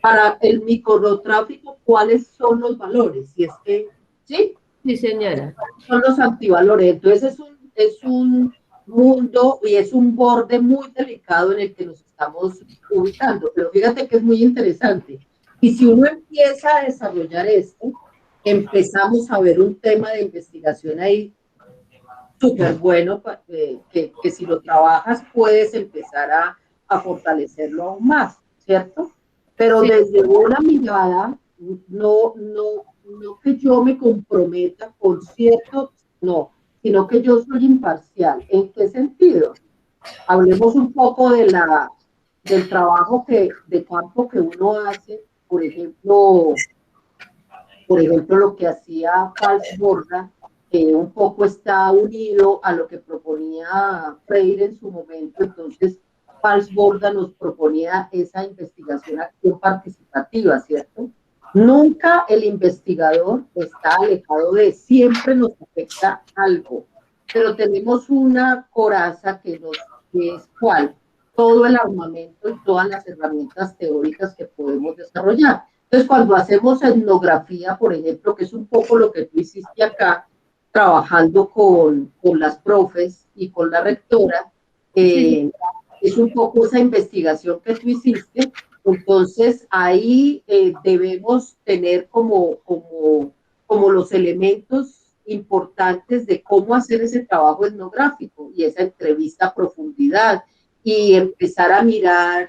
para el microtráfico, ¿cuáles son los valores? Si es que, ¿sí? Sí, señora. Son los antivalores. Entonces, es un mundo y es un borde muy delicado en el que nos estamos ubicando. Pero fíjate que es muy interesante. Y si uno empieza a desarrollar esto, empezamos a ver un tema de investigación ahí súper bueno, que si lo trabajas puedes empezar a fortalecerlo aún más, ¿cierto? Pero sí, desde una mirada, no que yo me comprometa con cierto, no, sino que yo soy imparcial. ¿En qué sentido? Hablemos un poco del trabajo de campo que uno hace. Por ejemplo, lo que hacía Falsborda, que un poco está unido a lo que proponía Freire en su momento. Entonces, Falsborda nos proponía esa investigación, acción participativa, ¿cierto? Nunca el investigador está alejado de, siempre nos afecta algo, pero tenemos una coraza que es ¿cuál? Todo el armamento y todas las herramientas teóricas que podemos desarrollar. Entonces, cuando hacemos etnografía, por ejemplo, que es un poco lo que tú hiciste acá, trabajando con las profes y con la rectora, es un poco esa investigación que tú hiciste. Entonces, ahí debemos tener como los elementos importantes de cómo hacer ese trabajo etnográfico y esa entrevista a profundidad, y empezar a mirar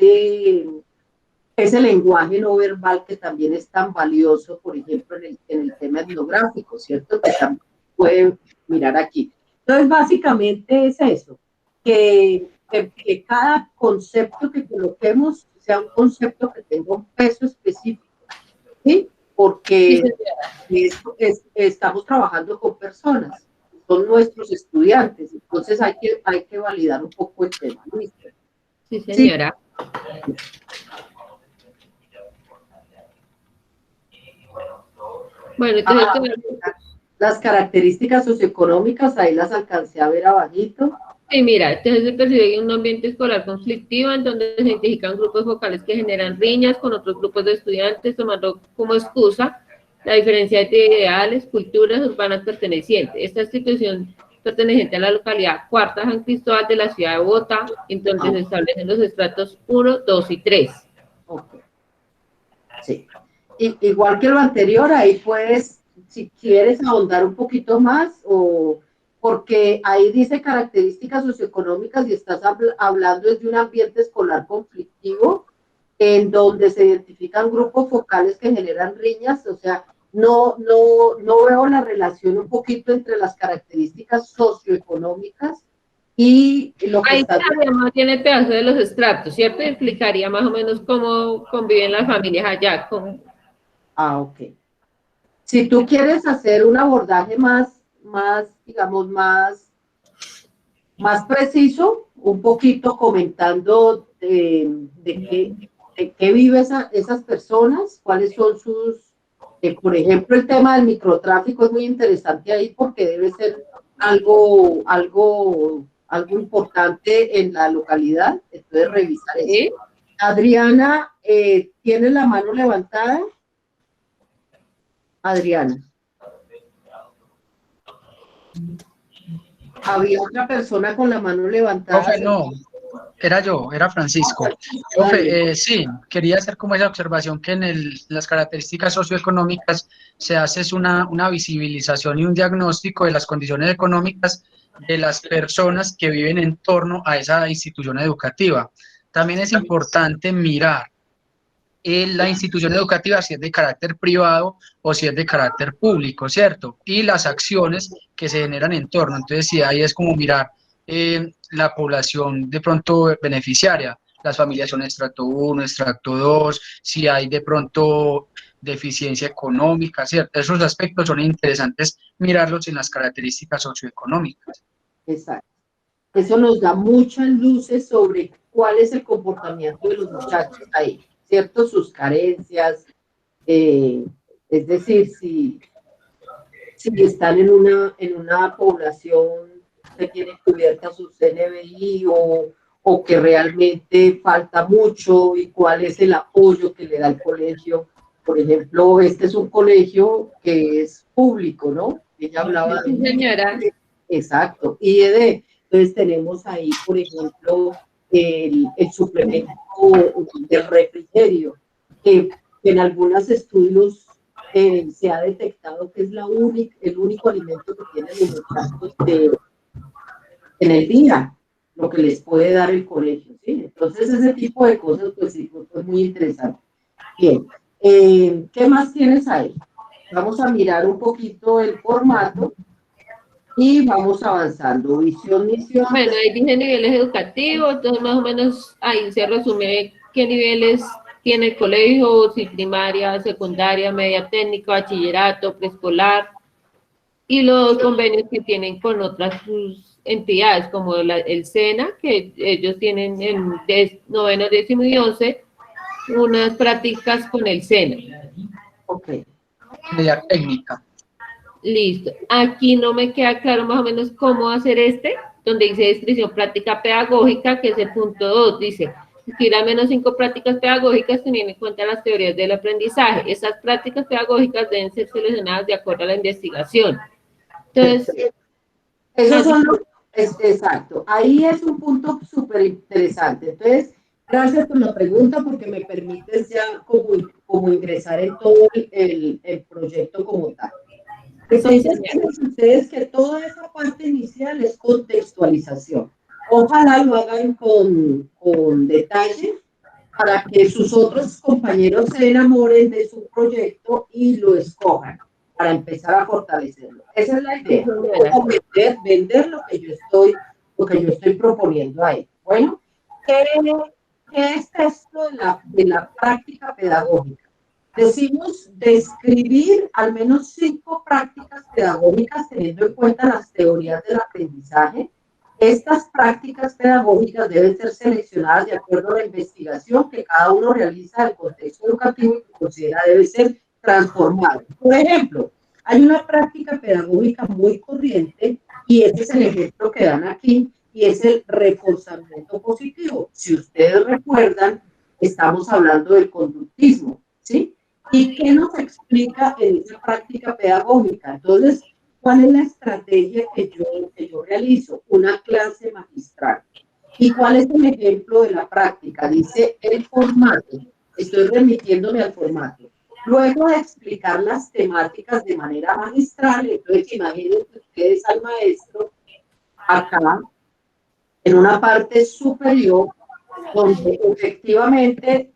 ese lenguaje no verbal que también es tan valioso, por ejemplo, en el tema etnográfico, ¿cierto? Que también pueden mirar aquí. Entonces, básicamente es eso, que cada concepto que coloquemos sea un concepto que tenga un peso específico, ¿sí? Porque estamos trabajando con personas, son nuestros estudiantes, entonces hay que validar un poco el tema, ¿no? Sí, señora. Sí. Bueno, entonces las características socioeconómicas, ahí las alcancé a ver abajito. Sí, mira, entonces se percibe un ambiente escolar conflictivo en donde se identifican grupos focales que generan riñas con otros grupos de estudiantes, tomando como excusa la diferencia de ideales, culturas urbanas pertenecientes. Esta situación perteneciente a la localidad Cuarta San Cristóbal de la ciudad de Bogotá, en donde se establecen los estratos 1, 2 y 3. Ok. Sí. Igual que lo anterior, ahí puedes, si quieres ahondar un poquito más, o porque ahí dice características socioeconómicas y estás hablando de un ambiente escolar conflictivo en donde se identifican grupos focales que generan riñas, o sea, no veo la relación un poquito entre las características socioeconómicas y lo que Ahí está... no tiene pedazo de los estratos, ¿cierto? Explicaría más o menos cómo conviven las familias allá. Ah, ok. Si tú quieres hacer un abordaje digamos, más preciso, un poquito comentando de qué viven esas personas, cuáles son sus, por ejemplo, el tema del microtráfico es muy interesante ahí porque debe ser algo importante en la localidad, entonces revisar eso. ¿Sí? Adriana, ¿tiene la mano levantada? Adriana. Había otra persona con la mano levantada. Profe, no, era Francisco. Profe, sí, quería hacer como esa observación que en las características socioeconómicas se hace es una visibilización y un diagnóstico de las condiciones económicas de las personas que viven en torno a esa institución educativa. También es importante mirar la institución educativa si es de carácter privado o si es de carácter público, ¿cierto? Y las acciones que se generan en torno. Entonces, sí, ahí es como mirar la población de pronto beneficiaria. Las familias son estrato 1, estrato 2, si hay de pronto deficiencia económica, ¿cierto? Esos aspectos son interesantes mirarlos en las características socioeconómicas. Exacto. Eso nos da muchas luces sobre cuál es el comportamiento de los muchachos ahí, ¿cierto? Sus carencias, es decir, si están en una población que tiene cubierta su CNBI o que realmente falta mucho y cuál es el apoyo que le da el colegio. Por ejemplo, este es un colegio que es público, ¿no? Ella hablaba de... Sí, señora. Exacto, entonces tenemos ahí, por ejemplo, el suplemento del refrigerio, que en algunos estudios se ha detectado que es el único alimento que tienen los muchachos en el día, lo que les puede dar el colegio, ¿sí? Entonces ese tipo de cosas, pues sí, es muy interesante. Bien, ¿qué más tienes ahí? Vamos a mirar un poquito el formato. Y vamos avanzando, visión, misión. Bueno, ahí dice niveles educativos, entonces más o menos ahí se resume qué niveles tiene el colegio, si primaria, secundaria, media técnica, bachillerato, preescolar, y los convenios que tienen con otras entidades, como el SENA, que ellos tienen en noveno, décimo y 11, unas prácticas con el SENA. Ok. Media técnica. Listo. Aquí no me queda claro más o menos cómo hacer donde dice descripción práctica pedagógica, que es el punto 2, dice, escribir al menos 5 prácticas pedagógicas teniendo en cuenta las teorías del aprendizaje. Esas prácticas pedagógicas deben ser seleccionadas de acuerdo a la investigación. Entonces, esos son exacto. Ahí es un punto súper interesante. Entonces, gracias por la pregunta porque me permites ya como ingresar en todo el proyecto como tal. Entonces, fíjense ustedes que toda esa parte inicial es contextualización. Ojalá lo hagan con detalle para que sus otros compañeros se enamoren de su proyecto y lo escojan para empezar a fortalecerlo. Esa es la idea. Vender lo que yo estoy proponiendo ahí. Bueno, ¿qué es esto de la práctica pedagógica? Decimos describir al menos 5 prácticas pedagógicas teniendo en cuenta las teorías del aprendizaje. Estas prácticas pedagógicas deben ser seleccionadas de acuerdo a la investigación que cada uno realiza del contexto educativo y que considera debe ser transformado. Por ejemplo, hay una práctica pedagógica muy corriente y ese es el ejemplo que dan aquí y es el reforzamiento positivo. Si ustedes recuerdan, estamos hablando del conductismo, ¿sí? ¿Y qué nos explica en esa práctica pedagógica? Entonces, ¿cuál es la estrategia que yo realizo? Una clase magistral. ¿Y cuál es el ejemplo de la práctica? Dice el formato. Estoy remitiéndome al formato. Luego de explicar las temáticas de manera magistral, entonces imagínense ustedes al maestro acá, en una parte superior, donde efectivamente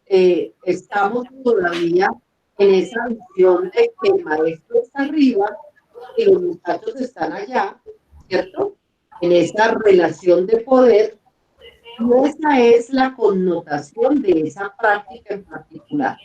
estamos todavía en esa visión de que el maestro está arriba y los muchachos están allá, ¿cierto? En esa relación de poder, y esa es la connotación de esa práctica en particular.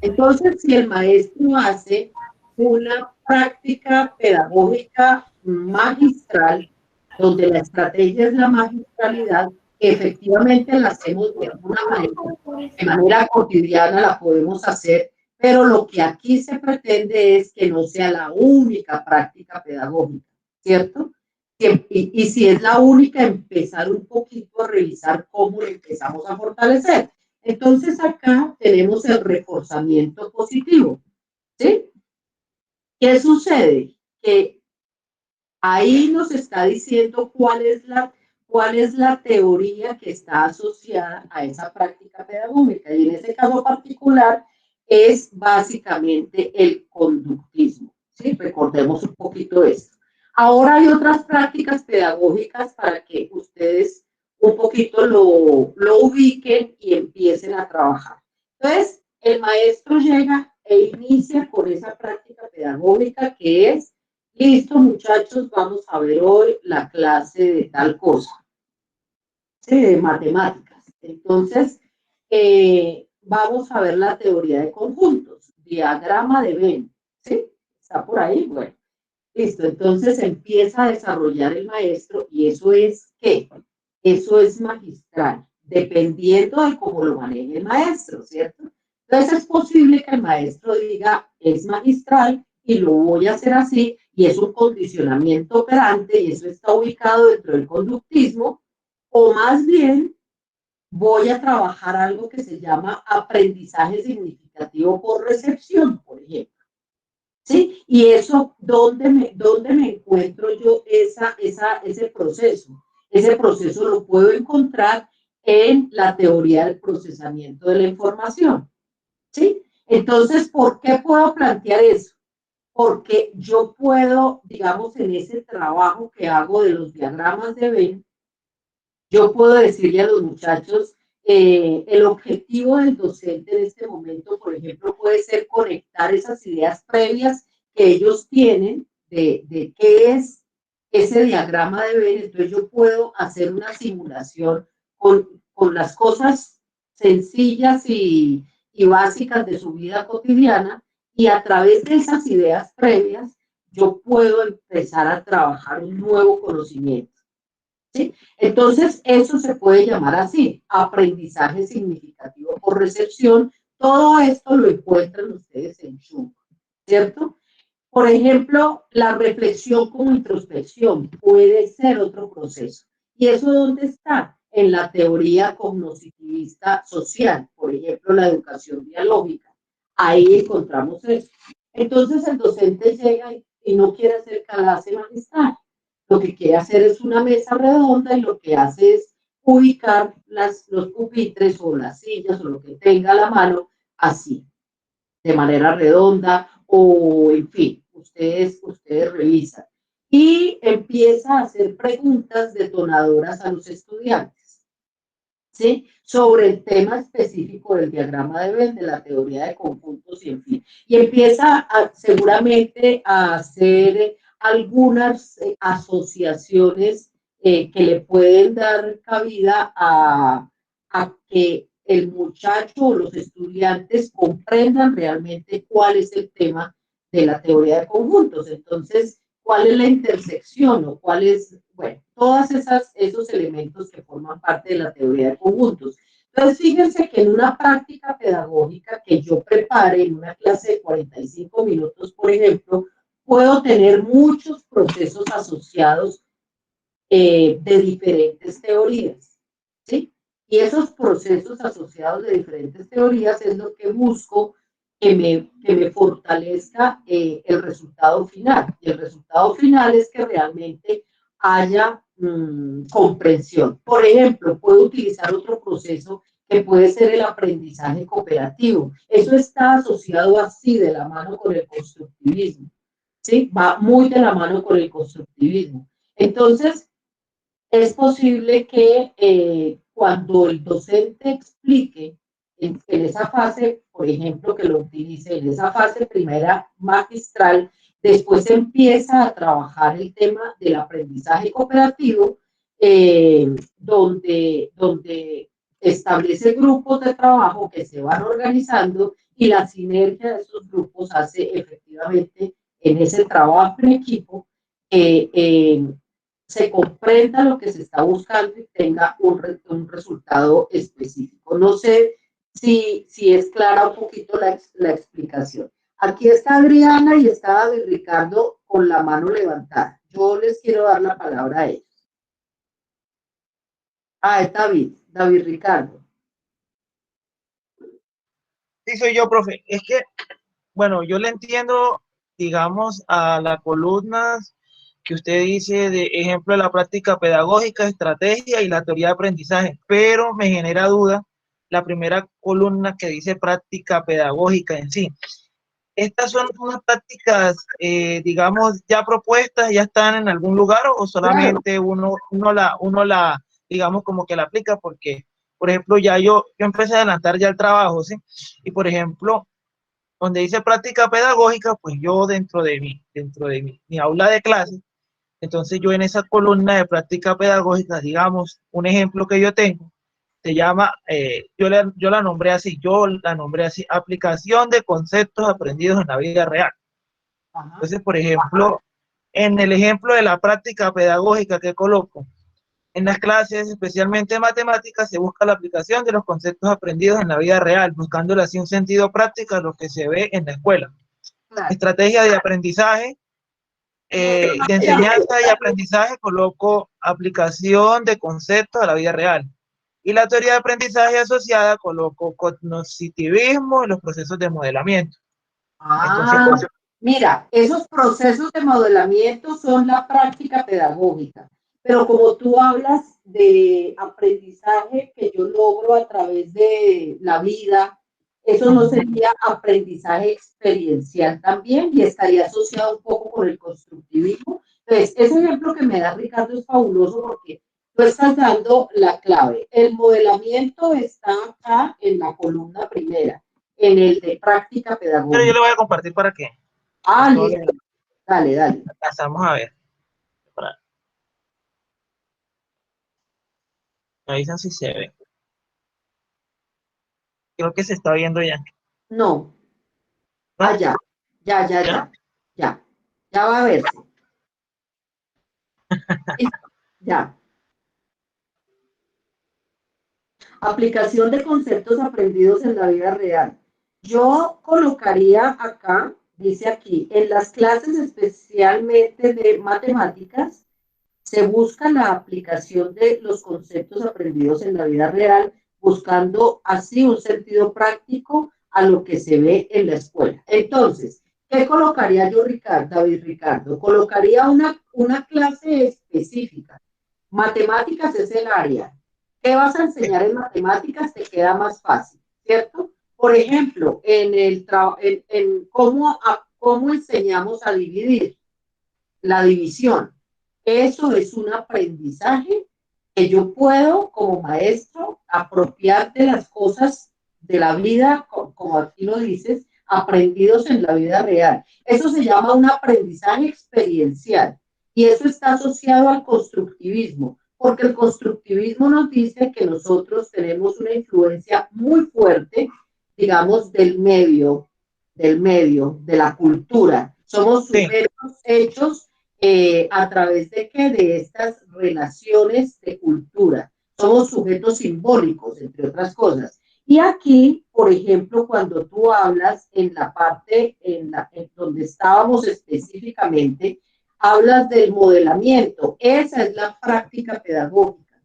Entonces, si el maestro hace una práctica pedagógica magistral, donde la estrategia es la magistralidad, efectivamente la hacemos de manera cotidiana, la podemos hacer, pero lo que aquí se pretende es que no sea la única práctica pedagógica, ¿cierto? Y si es la única, empezar un poquito a revisar cómo lo empezamos a fortalecer. Entonces acá tenemos el reforzamiento positivo, ¿sí? ¿Qué sucede? Que ahí nos está diciendo cuál es la teoría que está asociada a esa práctica pedagógica. Y en ese caso particular es básicamente el conductismo, ¿sí? Recordemos un poquito esto. Ahora hay otras prácticas pedagógicas para que ustedes un poquito lo ubiquen y empiecen a trabajar. Entonces, el maestro llega e inicia con esa práctica pedagógica que es: listo, muchachos, vamos a ver hoy la clase de tal cosa, ¿sí? De matemáticas. Entonces, vamos a ver la teoría de conjuntos, diagrama de Venn, ¿sí? ¿Está por ahí? Bueno, listo. Entonces empieza a desarrollar el maestro y eso es ¿qué? Eso es magistral, dependiendo de cómo lo maneje el maestro, ¿cierto? Entonces es posible que el maestro diga, es magistral y lo voy a hacer así, y es un condicionamiento operante y eso está ubicado dentro del conductismo, o más bien voy a trabajar algo que se llama aprendizaje significativo por recepción, por ejemplo. ¿Sí? Y eso, ¿dónde me encuentro yo ese proceso? Ese proceso lo puedo encontrar en la teoría del procesamiento de la información, ¿sí? Entonces, ¿por qué puedo plantear eso? Porque yo puedo, digamos, en ese trabajo que hago de los diagramas de Venn, yo puedo decirle a los muchachos, el objetivo del docente en este momento, por ejemplo, puede ser conectar esas ideas previas que ellos tienen de qué es ese diagrama de Venn. Entonces yo puedo hacer una simulación con las cosas sencillas y básicas de su vida cotidiana, y a través de esas ideas previas yo puedo empezar a trabajar un nuevo conocimiento. ¿Sí? Entonces, eso se puede llamar así, aprendizaje significativo por recepción. Todo esto lo encuentran ustedes en Schunk, ¿cierto? Por ejemplo, la reflexión como introspección puede ser otro proceso. ¿Y eso dónde está? En la teoría cognitivista social, por ejemplo, la educación dialógica. Ahí encontramos eso. Entonces, el docente llega y no quiere hacer clase magistral. Lo que quiere hacer es una mesa redonda y lo que hace es ubicar los pupitres o las sillas o lo que tenga a la mano así, de manera redonda, o en fin, ustedes revisan. Y empieza a hacer preguntas detonadoras a los estudiantes, ¿sí? Sobre el tema específico del diagrama de Venn, de la teoría de conjuntos y en fin. Y empieza seguramente a hacer algunas asociaciones que le pueden dar cabida a que el muchacho o los estudiantes comprendan realmente cuál es el tema de la teoría de conjuntos. Entonces, ¿cuál es la intersección o cuál es, bueno, todos esos elementos que forman parte de la teoría de conjuntos? Entonces, fíjense que en una práctica pedagógica que yo prepare en una clase de 45 minutos, por ejemplo, puedo tener muchos procesos asociados de diferentes teorías, ¿sí? Y esos procesos asociados de diferentes teorías es lo que busco que me fortalezca el resultado final. Y el resultado final es que realmente haya comprensión. Por ejemplo, puedo utilizar otro proceso que puede ser el aprendizaje cooperativo. Eso está asociado así de la mano con el constructivismo, ¿sí? Va muy de la mano con el constructivismo. Entonces, es posible que cuando el docente explique en esa fase, por ejemplo, que lo utilice en esa fase primera magistral, después empieza a trabajar el tema del aprendizaje cooperativo, donde establece grupos de trabajo que se van organizando y la sinergia de esos grupos hace efectivamente en ese trabajo en equipo se comprenda lo que se está buscando y tenga un resultado específico. No sé si es clara un poquito la explicación. Aquí está Adriana y está David Ricardo con la mano levantada. Yo les quiero dar la palabra a ellos. Es David Ricardo. Sí, soy yo, profe. Es que, bueno, yo le entiendo, digamos, a las columnas que usted dice de ejemplo de la práctica pedagógica, estrategia y la teoría de aprendizaje, pero me genera duda la primera columna que dice práctica pedagógica en sí. ¿Estas son unas prácticas, digamos, ya propuestas, ya están en algún lugar o solamente uno la, digamos, como que la aplica? Porque, por ejemplo, ya yo empecé a adelantar ya el trabajo, ¿sí? Y, por ejemplo, donde dice práctica pedagógica, pues yo dentro de mi aula de clase, entonces yo en esa columna de práctica pedagógica, digamos, un ejemplo que yo tengo, se llama, yo la nombré así, aplicación de conceptos aprendidos en la vida real. Ajá. Entonces, por ejemplo, en el ejemplo de la práctica pedagógica que coloco, en las clases, especialmente en matemáticas, se busca la aplicación de los conceptos aprendidos en la vida real, buscándole así un sentido práctico a lo que se ve en la escuela. Claro. Estrategia de aprendizaje, de enseñanza y aprendizaje, coloco aplicación de conceptos a la vida real. Y la teoría de aprendizaje asociada, coloco cognitivismo y los procesos de modelamiento. Entonces, mira, esos procesos de modelamiento son la práctica pedagógica, pero como tú hablas de aprendizaje que yo logro a través de la vida, eso no sería aprendizaje experiencial también y estaría asociado un poco con el constructivismo. Entonces, ese ejemplo que me da Ricardo es fabuloso porque tú estás dando la clave. El modelamiento está acá en la columna primera, en el de práctica pedagógica. Pero yo le voy a compartir para qué. Listo. Dale. Pasamos a ver. Me avisan si se ve. Creo que se está viendo ya. No. Ya va a verse. Ya. Aplicación de conceptos aprendidos en la vida real. Yo colocaría acá, dice aquí, en las clases especialmente de matemáticas, se busca la aplicación de los conceptos aprendidos en la vida real, buscando así un sentido práctico a lo que se ve en la escuela. Entonces, ¿qué colocaría yo, David Ricardo? Colocaría una clase específica. Matemáticas es el área. ¿Qué vas a enseñar en matemáticas? Te queda más fácil, ¿cierto? Por ejemplo, en cómo enseñamos a dividir, la división. Eso es un aprendizaje que yo puedo, como maestro, apropiar de las cosas de la vida, como aquí lo dices, aprendidos en la vida real. Eso se llama un aprendizaje experiencial y eso está asociado al constructivismo, porque el constructivismo nos dice que nosotros tenemos una influencia muy fuerte, digamos, del medio, de la cultura. Somos sujetos hechos a través de qué, de estas relaciones de cultura. Somos sujetos simbólicos, entre otras cosas. Y aquí, por ejemplo, cuando tú hablas en la parte en donde estábamos específicamente, hablas del modelamiento. Esa es la práctica pedagógica.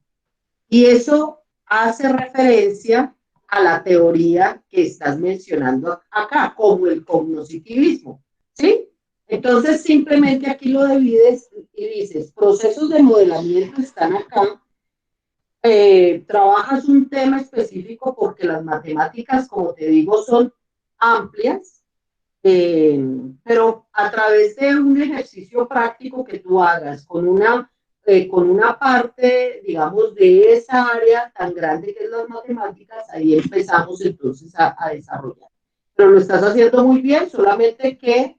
Y eso hace referencia a la teoría que estás mencionando acá, como el cognoscitivismo, ¿sí? Entonces, simplemente aquí lo divides y dices, procesos de modelamiento están acá, trabajas un tema específico porque las matemáticas, como te digo, son amplias, pero a través de un ejercicio práctico que tú hagas con una parte, digamos, de esa área tan grande que es las matemáticas, ahí empezamos entonces a desarrollar. Pero lo estás haciendo muy bien, solamente que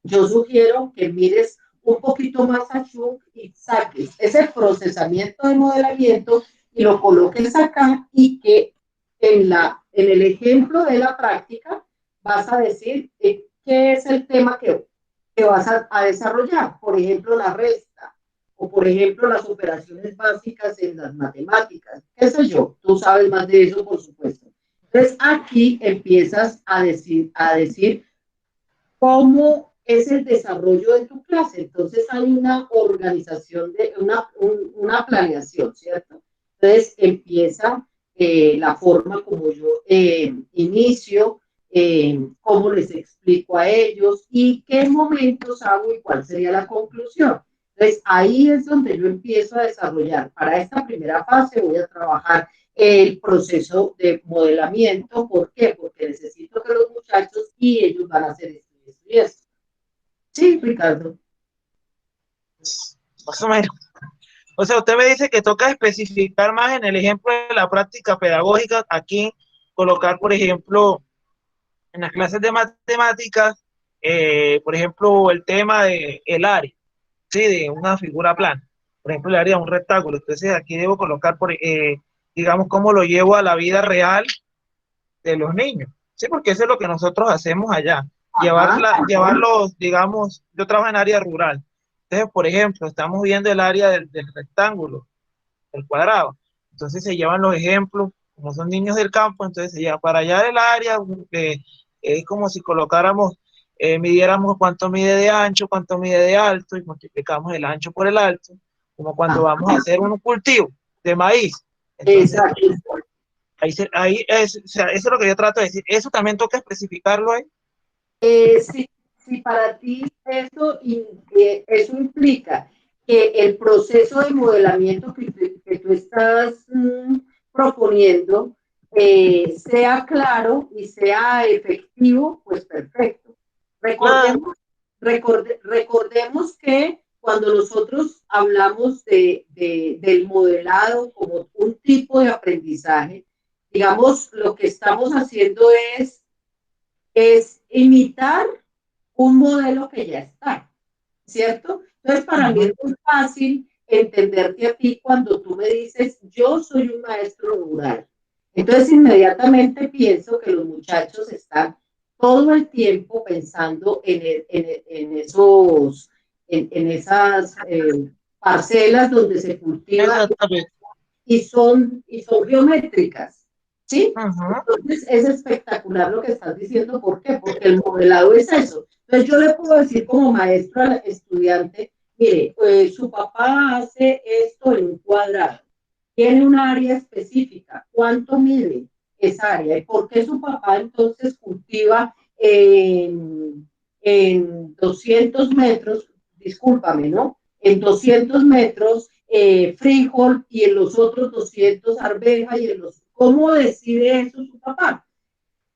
yo sugiero que mires un poquito más a Jung y saques ese procesamiento de modelamiento y lo coloques acá y que en el ejemplo de la práctica vas a decir qué es el tema que vas a desarrollar. Por ejemplo, la resta o por ejemplo las operaciones básicas en las matemáticas. ¿Qué sé yo? Tú sabes más de eso, por supuesto. Entonces aquí empiezas a decir cómo es el desarrollo de tu clase. Entonces hay una organización, una planeación, ¿cierto? Entonces empieza la forma como yo inicio, cómo les explico a ellos y qué momentos hago y cuál sería la conclusión. Entonces ahí es donde yo empiezo a desarrollar. Para esta primera fase voy a trabajar el proceso de modelamiento. ¿Por qué? Porque necesito que los muchachos y ellos van a hacer esto y esto. Sí, Ricardo. Más o menos. O sea, usted me dice que toca especificar más en el ejemplo de la práctica pedagógica, aquí colocar, por ejemplo, en las clases de matemáticas, por ejemplo, el tema de el área, ¿sí? De una figura plana. Por ejemplo, el área de un rectángulo. Entonces, aquí debo colocar, digamos, cómo lo llevo a la vida real de los niños. Sí, porque eso es lo que nosotros hacemos allá. Llevarlos, digamos, yo trabajo en área rural. Entonces, por ejemplo, estamos viendo el área del rectángulo, del cuadrado. Entonces se llevan los ejemplos, como son niños del campo, entonces se lleva para allá del área, es como si colocáramos, midiéramos cuánto mide de ancho, cuánto mide de alto, y multiplicamos el ancho por el alto, como cuando vamos a hacer un cultivo de maíz. Entonces, o sea, eso es lo que yo trato de decir. ¿Eso también toca especificarlo ahí? Si para ti eso implica que el proceso de modelamiento que tú estás proponiendo sea claro y sea efectivo, pues perfecto. Recordemos que cuando nosotros hablamos del modelado como un tipo de aprendizaje, digamos, lo que estamos haciendo es imitar un modelo que ya está, ¿cierto? Entonces, para mí es muy fácil entenderte a ti cuando tú me dices, yo soy un maestro rural. Entonces, inmediatamente pienso que los muchachos están todo el tiempo pensando en esas parcelas donde se cultiva y son geométricas. ¿Sí? Entonces es espectacular lo que estás diciendo. ¿Por qué? Porque el modelado es eso. Entonces yo le puedo decir como maestro al estudiante, mire, su papá hace esto en un cuadrado, tiene un área específica, ¿cuánto mide esa área? ¿Y por qué su papá entonces cultiva en 200 metros, discúlpame, ¿no? En 200 metros frijol y en los otros 200 arveja y en los... ¿Cómo decide eso su papá?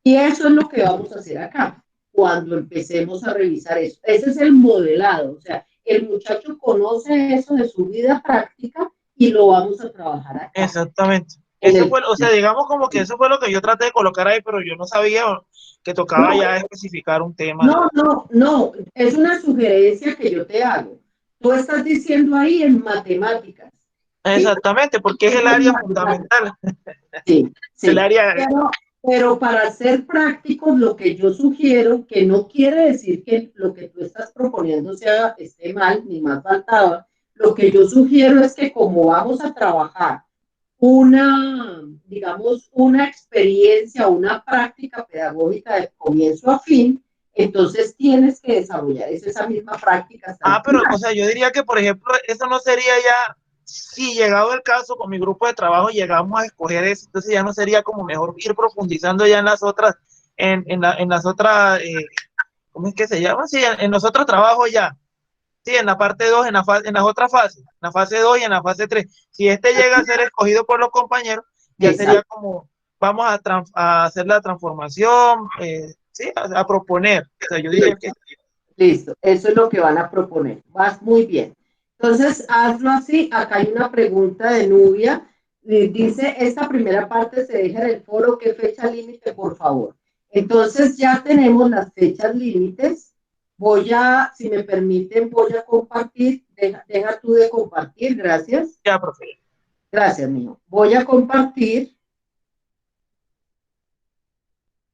Y eso es lo que vamos a hacer acá, cuando empecemos a revisar eso. Ese es el modelado, o sea, el muchacho conoce eso de su vida práctica y lo vamos a trabajar acá. Exactamente. Eso fue, o sea, digamos como que eso fue lo que yo traté de colocar ahí, pero yo no sabía que tocaba ya especificar un tema. No, es una sugerencia que yo te hago. Tú estás diciendo ahí en matemáticas. Exactamente, porque es el área fundamental. Sí, el área... pero para ser prácticos, lo que yo sugiero, que no quiere decir que lo que tú estás proponiendo esté mal, ni más faltaba, lo que yo sugiero es que como vamos a trabajar digamos, una experiencia, una práctica pedagógica de comienzo a fin, entonces tienes que desarrollar esa misma práctica. Pero, o sea, yo diría que, por ejemplo, eso no sería ya si llegado el caso con mi grupo de trabajo llegamos a escoger eso, entonces ya no sería como mejor ir profundizando ya en las otras, en las otras, ¿cómo es que se llama? Sí, en los otros trabajos ya. Sí, en la parte 2, en las otras fases, en la fase 2 y en la fase 3. Si este llega a ser escogido por los compañeros, ya sería como, vamos a hacer la transformación, sí, a proponer. O sea, yo diría que... Listo, eso es lo que van a proponer. Vas muy bien. Entonces, hazlo así. Acá hay una pregunta de Nubia. Dice, esta primera parte se deja en el foro. ¿Qué fecha límite, por favor? Entonces, ya tenemos las fechas límites. Voy a, si me permiten, voy a compartir. Deja tú de compartir, gracias. Ya, profe. Gracias, mijo. Voy a compartir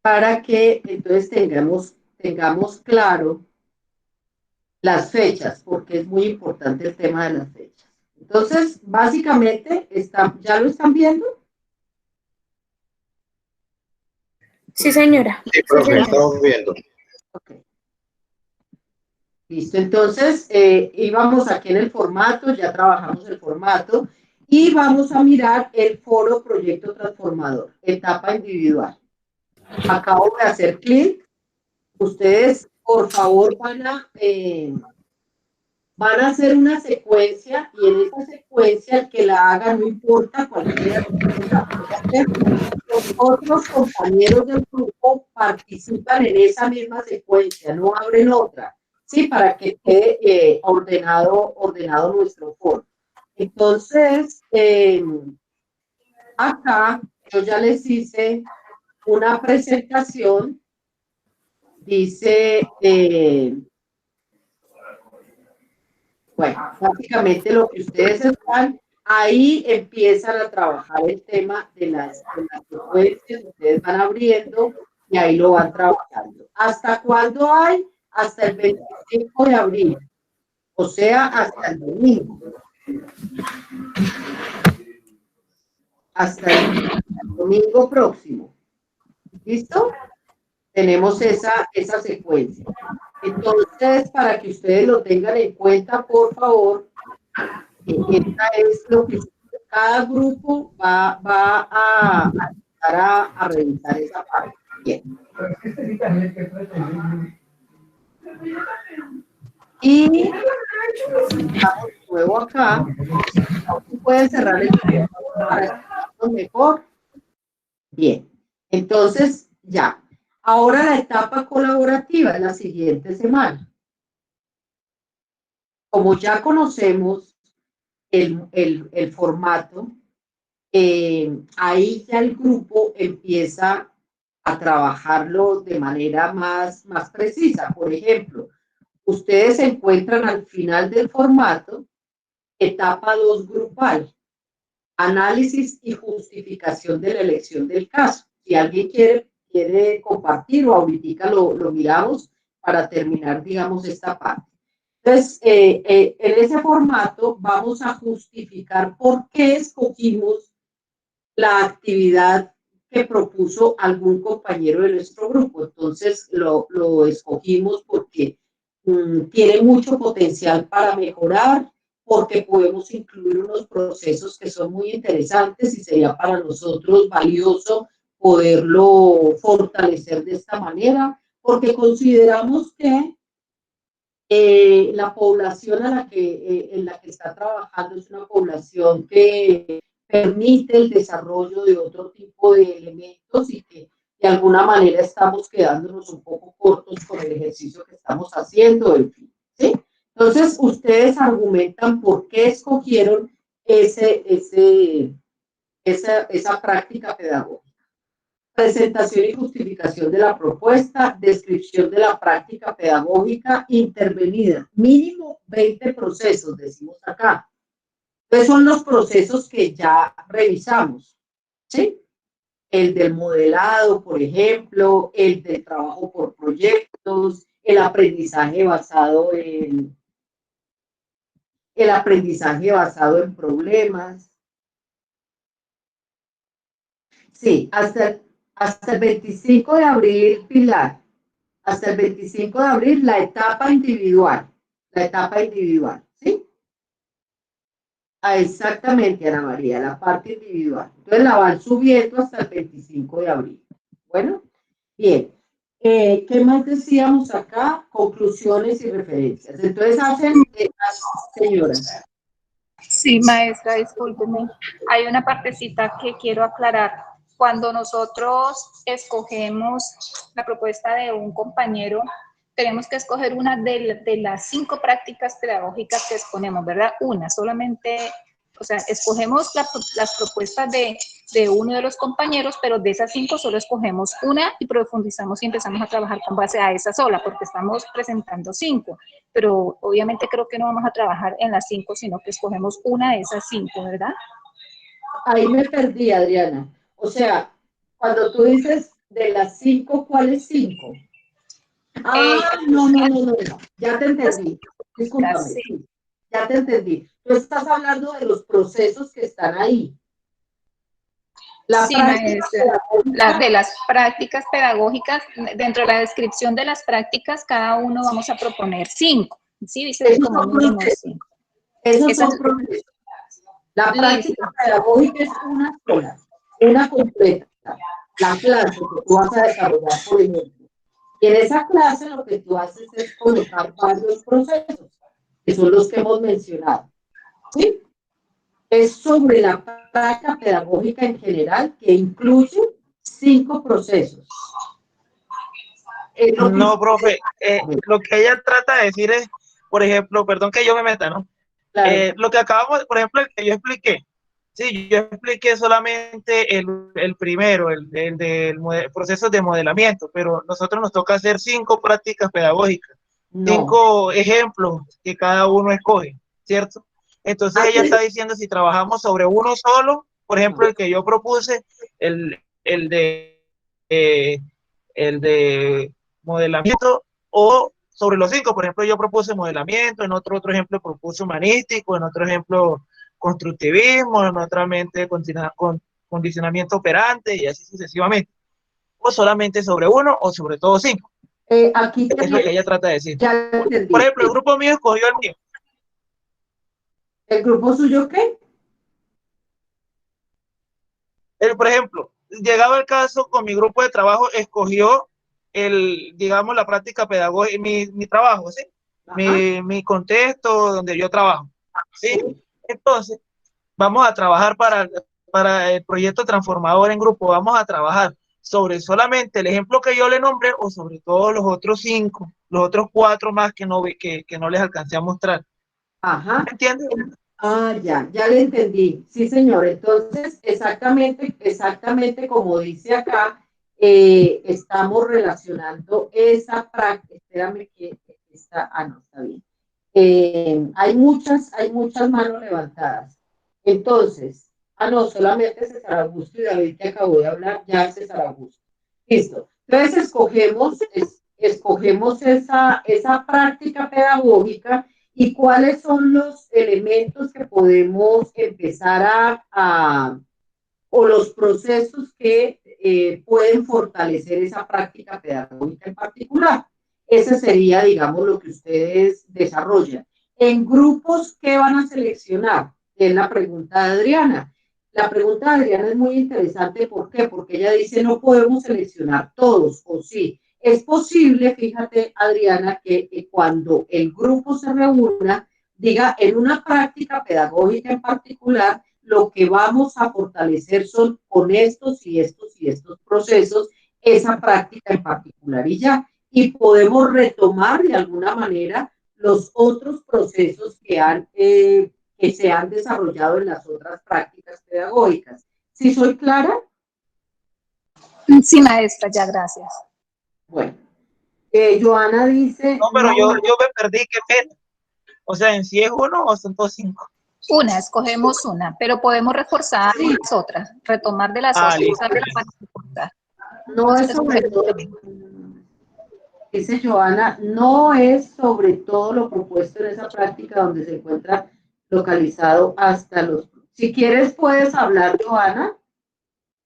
para que entonces tengamos claro las fechas, porque es muy importante el tema de las fechas. Entonces, básicamente, ¿ya lo están viendo? Sí, señora. Sí, profe, estamos viendo. Okay. Listo, entonces íbamos aquí en el formato, ya trabajamos el formato y vamos a mirar el foro proyecto transformador, etapa individual. Acabo de hacer clic. Ustedes, por favor, van a hacer una secuencia y en esa secuencia el que la haga no importa cualquiera. Los otros compañeros del grupo participan en esa misma secuencia, no abren otra, ¿sí? Para que quede ordenado nuestro foro. Entonces, acá yo ya les hice una presentación, dice... bueno, básicamente lo que ustedes están, ahí empiezan a trabajar el tema de las secuencias, ustedes van abriendo y ahí lo van trabajando. ¿Hasta cuándo hay? Hasta el 25 de abril, o sea, hasta el domingo. Hasta el domingo próximo. ¿Listo? Tenemos esa secuencia. Entonces, para que ustedes lo tengan en cuenta, por favor, esta es lo que cada grupo va a empezar a revisar esa parte. Bien. Y vamos de nuevo acá. Pueden cerrar el video para escucharnos mejor. Bien. Entonces, ya. Ahora la etapa colaborativa es la siguiente semana. Como ya conocemos el formato, ahí ya el grupo empieza a trabajarlo de manera más precisa. Por ejemplo, ustedes se encuentran al final del formato, etapa 2 grupal, análisis y justificación de la elección del caso. Si alguien quiere compartir o ahorita lo miramos para terminar, digamos, esta parte. Entonces, en ese formato vamos a justificar por qué escogimos la actividad que propuso algún compañero de nuestro grupo. Entonces, lo escogimos porque tiene mucho potencial para mejorar, porque podemos incluir unos procesos que son muy interesantes y sería para nosotros valioso poderlo fortalecer de esta manera, porque consideramos que la población en la que está trabajando es una población que permite el desarrollo de otro tipo de elementos y que de alguna manera estamos quedándonos un poco cortos con el ejercicio que estamos haciendo, en fin, ¿sí? Entonces, ustedes argumentan por qué escogieron esa práctica pedagógica. Presentación y justificación de la propuesta, descripción de la práctica pedagógica intervenida, mínimo 20 procesos, decimos acá. Entonces son los procesos que ya revisamos, ¿sí? El del modelado, por ejemplo, el del trabajo por proyectos, el aprendizaje basado en problemas. Sí, hasta el 25 de abril, Pilar, hasta el 25 de abril, la etapa individual, ¿sí? Exactamente, Ana María, la parte individual. Entonces la van subiendo hasta el 25 de abril. Bueno, bien. ¿Qué más decíamos acá? Conclusiones y referencias. Entonces hacen, señoras. Sí, maestra, discúlpeme. Hay una partecita que quiero aclarar. Cuando nosotros escogemos la propuesta de un compañero, tenemos que escoger una de las 5 prácticas pedagógicas que exponemos, ¿verdad? Una, solamente, o sea, escogemos las propuestas de uno de los compañeros, pero de esas 5 solo escogemos una y profundizamos y empezamos a trabajar con base a esa sola, porque estamos presentando 5, pero obviamente creo que no vamos a trabajar en las 5, sino que escogemos una de esas 5, ¿verdad? Ahí me perdí, Adriana. O sea, cuando tú dices de las 5, ¿cuáles 5? No. Ya te entendí. Discúlpame. Sí. Ya te entendí. Tú estás hablando de los procesos que están ahí. Sí, maestra. De las prácticas pedagógicas, dentro de la descripción de las prácticas, cada uno vamos a proponer 5. Sí, dice como mínimo 5. Esos son procesos. La práctica pedagógica es una sola, una completa. La clase que tú vas a desarrollar, por ejemplo. Y en esa clase lo que tú haces es colocar varios procesos, que son los que hemos mencionado. ¿Sí? Es sobre la práctica pedagógica en general, que incluye 5 procesos. No, profe, lo que ella trata de decir es, por ejemplo, perdón que yo me meta, ¿no? Claro. Lo que acabamos, por ejemplo, el que yo expliqué, sí, yo expliqué solamente el primero, el del proceso de modelamiento, pero nosotros nos toca hacer 5 prácticas pedagógicas, 5 ejemplos que cada uno escoge, ¿cierto? Entonces ella está diciendo si trabajamos sobre uno solo, por ejemplo, el que yo propuse, el de modelamiento, o sobre los 5, por ejemplo, yo propuse modelamiento, en otro ejemplo propuse humanístico, en otro ejemplo constructivismo, en otra mente condicionamiento operante y así sucesivamente. O solamente sobre uno o sobre todo 5. Aquí es lo que ella trata de decir. Ya entendí. Por ejemplo, el grupo mío escogió el mío. ¿El grupo suyo qué? Por ejemplo, llegado el caso con mi grupo de trabajo, escogió digamos, la práctica pedagógica, mi trabajo, ¿sí? Mi contexto donde yo trabajo, ¿sí? Entonces, vamos a trabajar para el proyecto transformador en grupo, vamos a trabajar sobre solamente el ejemplo que yo le nombré o sobre todos los otros 5, los otros 4 más que no les alcancé a mostrar. Ajá. ¿Me entiendes? Ya le entendí. Sí, señor. Entonces, exactamente como dice acá, estamos relacionando esa práctica. Espérame que está, no, está bien. Hay muchas manos levantadas. Entonces, no, solamente César Augusto y David que acabó de hablar, ya César Augusto. Listo. Entonces, escogemos esa práctica pedagógica. ¿Y cuáles son los elementos que podemos empezar o los procesos que pueden fortalecer esa práctica pedagógica en particular? Ese sería, digamos, lo que ustedes desarrollan. En grupos, ¿qué van a seleccionar? Es la pregunta de Adriana. La pregunta de Adriana es muy interesante. ¿Por qué? Porque ella dice, no podemos seleccionar todos, o sí. Es posible, fíjate, Adriana, que cuando el grupo se reúna, diga, en una práctica pedagógica en particular, lo que vamos a fortalecer son con estos y estos y estos procesos, esa práctica en particular y ya. Y podemos retomar de alguna manera los otros procesos que se han desarrollado en las otras prácticas pedagógicas. ¿Sí soy clara? Sí, maestra, ya, gracias. Bueno, Joana dice... No, pero yo me perdí, qué pena. O sea, ¿en sí es uno o son todos 5? Una, escogemos una, pero podemos reforzar las otras, retomar de las otras. No es sobre todo, dice Joana, no es sobre todo lo propuesto en esa práctica donde se encuentra localizado hasta los... Si quieres puedes hablar, Joana.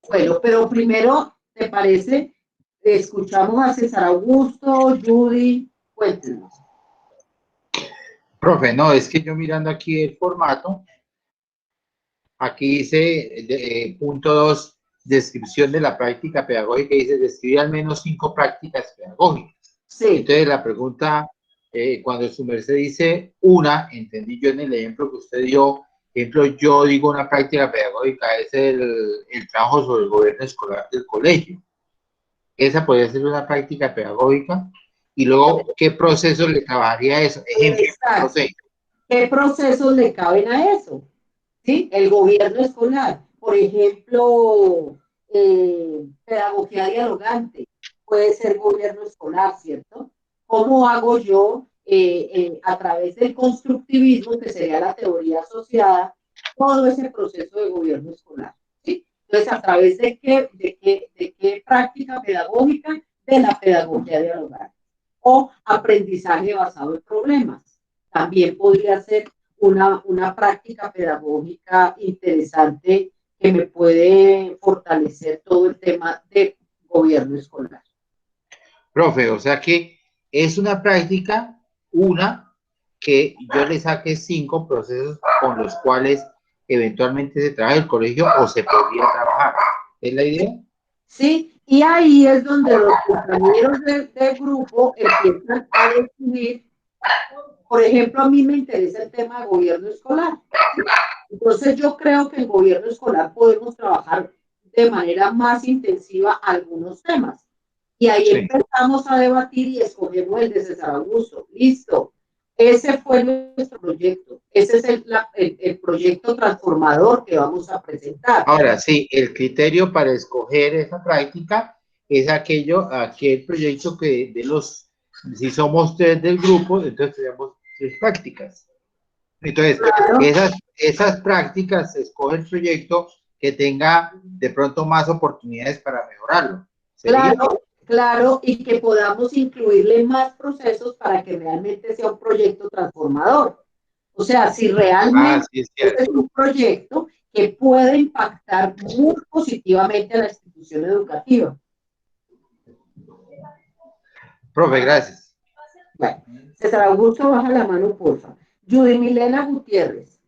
Bueno, pero primero, ¿te parece? Escuchamos a César Augusto, Judy, cuéntenos. Profe, no, es que yo mirando aquí el formato, aquí dice, punto 2, descripción de la práctica pedagógica, dice, describir al menos 5 prácticas pedagógicas. Sí. Entonces, la pregunta, cuando su merced dice una, entendí yo en el ejemplo que usted dio, ejemplo, yo digo una práctica pedagógica, es el trabajo sobre el gobierno escolar del colegio. Esa podría ser una práctica pedagógica. Y luego, ¿qué proceso le trabajaría a eso? Ejemplo, no sé. ¿Qué procesos le caben a eso? ¿Sí? El gobierno escolar, por ejemplo, pedagogía dialogante, puede ser gobierno escolar, ¿cierto? ¿Cómo hago yo, a través del constructivismo, que sería la teoría asociada, todo ese proceso de gobierno escolar? ¿Sí? Entonces, ¿a través de qué práctica pedagógica? De la pedagogía dialogante. O aprendizaje basado en problemas. También podría ser una práctica pedagógica interesante que me puede fortalecer todo el tema de gobierno escolar. Profe, o sea que es una práctica, que yo le saque 5 procesos con los cuales eventualmente se trabaja el colegio o se podría trabajar. ¿Es la idea? Sí, y ahí es donde los compañeros del grupo empiezan a decidir. Por ejemplo, a mí me interesa el tema de gobierno escolar. Entonces, yo creo que en gobierno escolar podemos trabajar de manera más intensiva algunos temas. Y ahí empezamos a debatir y escogemos el de César Augusto. Listo. Ese fue nuestro proyecto. Ese es el proyecto transformador que vamos a presentar. Ahora, sí, el criterio para escoger esa práctica es aquel proyecto que si somos 3 del grupo, entonces tenemos 3 prácticas. Entonces, claro, esas prácticas se escoge el proyecto que tenga de pronto más oportunidades para mejorarlo. ¿Sería? Claro, y que podamos incluirle más procesos para que realmente sea un proyecto transformador. O sea, si realmente es un proyecto que puede impactar muy positivamente a la institución educativa. Profe, gracias. Bueno, César Augusto, baja la mano, por favor. Judy Milena Gutiérrez.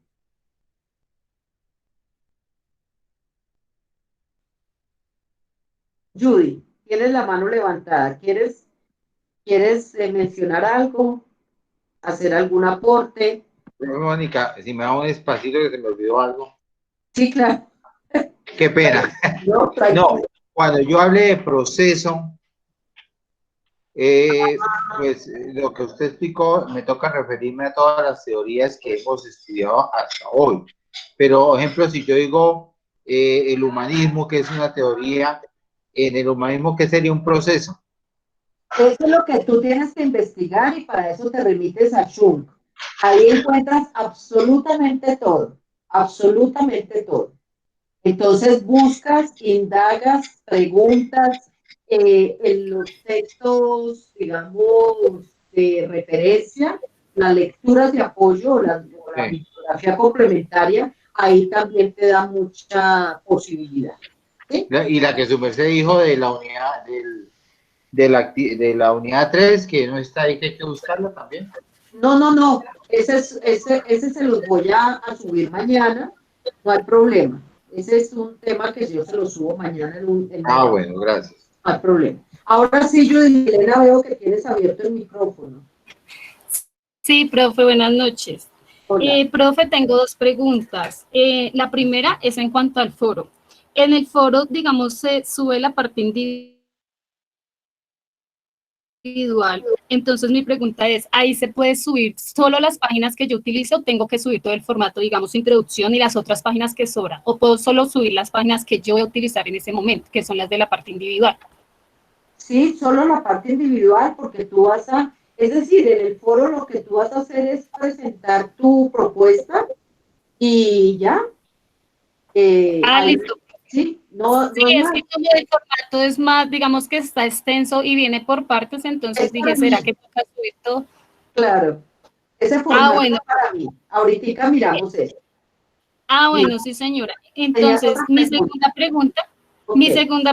Judy, tienes la mano levantada. ¿Quieres mencionar algo? ¿Hacer algún aporte? Mónica, si me da un espacito que se me olvidó algo. Sí, claro. Qué pena. No, cuando yo hablé de proceso, pues lo que usted explicó, me toca referirme a todas las teorías que hemos estudiado hasta hoy. Pero, por ejemplo, si yo digo el humanismo, que es una teoría, en el humanismo, ¿qué sería un proceso? Eso es lo que tú tienes que investigar y para eso te remites a Schunk. Ahí encuentras absolutamente todo, absolutamente todo. Entonces buscas, indagas, preguntas en los textos, digamos, de referencia, las lecturas de apoyo, la bibliografía complementaria, ahí también te da mucha posibilidad. ¿Sí? Y la que su merced dijo de la unidad, de la unidad 3, que no está ahí, que hay que buscarla también. No, ese se los voy a subir mañana, no hay problema. Ese es un tema que yo se lo subo mañana bueno, gracias. No hay problema. Ahora sí, Judy Elena, veo que tienes abierto el micrófono. Sí, profe, buenas noches. Profe, tengo 2 preguntas. La primera es en cuanto al foro. En el foro, digamos, se sube la parte individual. Entonces mi pregunta es, ¿ahí se puede subir solo las páginas que yo utilizo o tengo que subir todo el formato, digamos, introducción y las otras páginas que sobran? ¿O puedo solo subir las páginas que yo voy a utilizar en ese momento, que son las de la parte individual? Sí, solo la parte individual, porque tú es decir, en el foro lo que tú vas a hacer es presentar tu propuesta y ya. Listo. Sí, es que como el formato es más, digamos que está extenso y viene por partes, entonces dije, ¿será que toca subir todo? Claro, ese formato bueno. Para mí. Ahorita miramos eso. Bueno, sí, señora. Entonces, mi segunda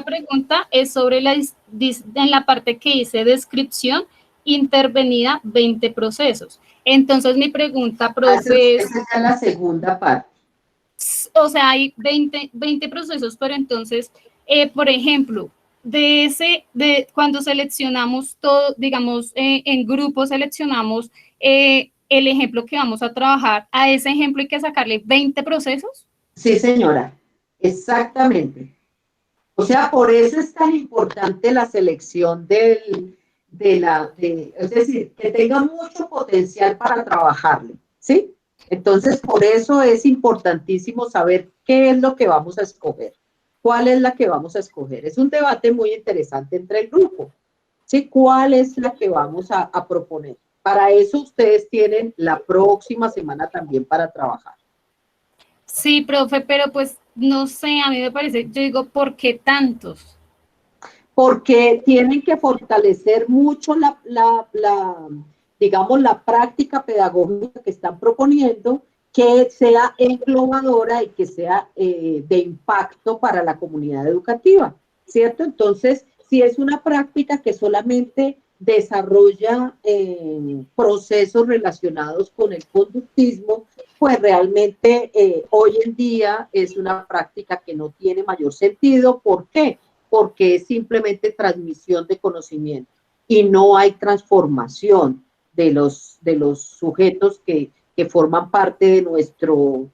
pregunta es sobre en la parte que dice descripción intervenida 20 procesos. Entonces, mi pregunta, profe, esa es la segunda parte. O sea, hay 20 procesos, pero entonces, por ejemplo, de cuando seleccionamos todo, digamos, en grupo seleccionamos el ejemplo que vamos a trabajar, a ese ejemplo hay que sacarle 20 procesos. Sí, señora, exactamente. O sea, por eso es tan importante la selección es decir, que tenga mucho potencial para trabajarle, ¿sí? Entonces, por eso es importantísimo saber qué es lo que vamos a escoger, cuál es la que vamos a escoger. Es un debate muy interesante entre el grupo, ¿sí? ¿Cuál es la que vamos a proponer? Para eso ustedes tienen la próxima semana también para trabajar. Sí, profe, pero pues no sé, a mí me parece, yo digo, ¿por qué tantos? Porque tienen que fortalecer mucho digamos, la práctica pedagógica que están proponiendo, que sea englobadora y que sea de impacto para la comunidad educativa, ¿cierto? Entonces, si es una práctica que solamente desarrolla procesos relacionados con el conductismo, pues realmente hoy en día es una práctica que no tiene mayor sentido. ¿Por qué? Porque es simplemente transmisión de conocimiento y no hay transformación de los sujetos que forman parte de nuestro,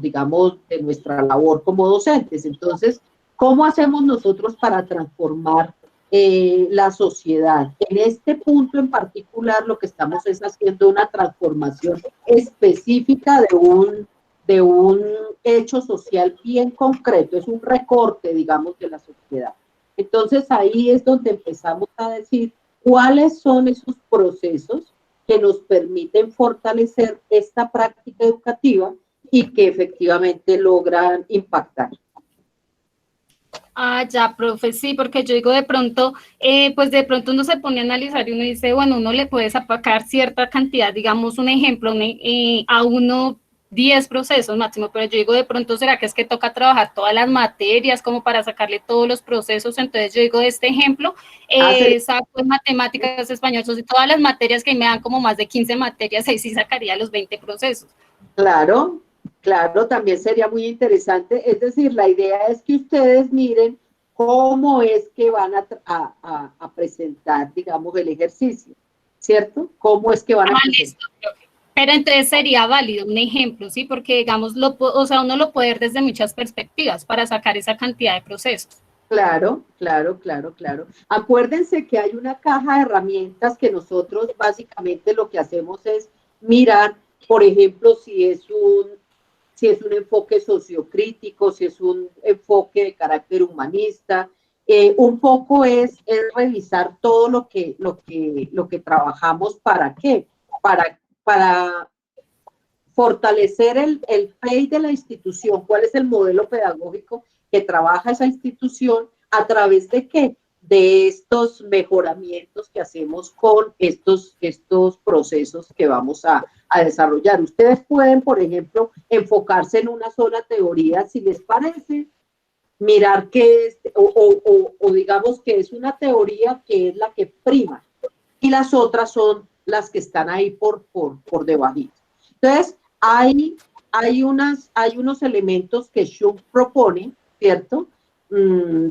digamos, de nuestra labor como docentes. Entonces, ¿cómo hacemos nosotros para transformar la sociedad? En este punto en particular, lo que estamos es haciendo una transformación específica de un hecho social bien concreto, es un recorte, digamos, de la sociedad. Entonces ahí es donde empezamos a decir cuáles son esos procesos que nos permiten fortalecer esta práctica educativa y que efectivamente logran impactar. Ah, ya, profe, sí, porque yo digo de pronto, pues de pronto uno se pone a analizar y uno dice, bueno, uno le puede sacar cierta cantidad, digamos un ejemplo, a uno 10 procesos máximo, pero yo digo de pronto, ¿será que es que toca trabajar todas las materias como para sacarle todos los procesos? Entonces yo digo de este ejemplo, saco en matemáticas, español, y todas las materias que me dan como más de 15 materias, ahí sí sacaría los 20 procesos. Claro, claro, también sería muy interesante. Es decir, la idea es que ustedes miren cómo es que van a presentar, digamos, el ejercicio, ¿cierto? ¿Cómo es que van a presentar? Pero entonces sería válido un ejemplo, ¿sí? Porque, digamos, o sea, uno lo puede ver desde muchas perspectivas para sacar esa cantidad de procesos. Claro, claro, claro, claro. Acuérdense que hay una caja de herramientas que nosotros básicamente lo que hacemos es mirar, por ejemplo, si es un enfoque sociocrítico, si es un enfoque de carácter humanista. Un poco es revisar todo lo que trabajamos. ¿Para qué? Para fortalecer el PEI de la institución. ¿Cuál es el modelo pedagógico que trabaja esa institución? ¿A través de qué? De estos mejoramientos que hacemos con estos procesos que vamos a desarrollar. Ustedes pueden, por ejemplo, enfocarse en una sola teoría, si les parece, mirar qué es, o digamos que es una teoría que es la que prima, y las otras son las que están ahí por debajito. Entonces, hay unos elementos que Schunk propone, ¿cierto?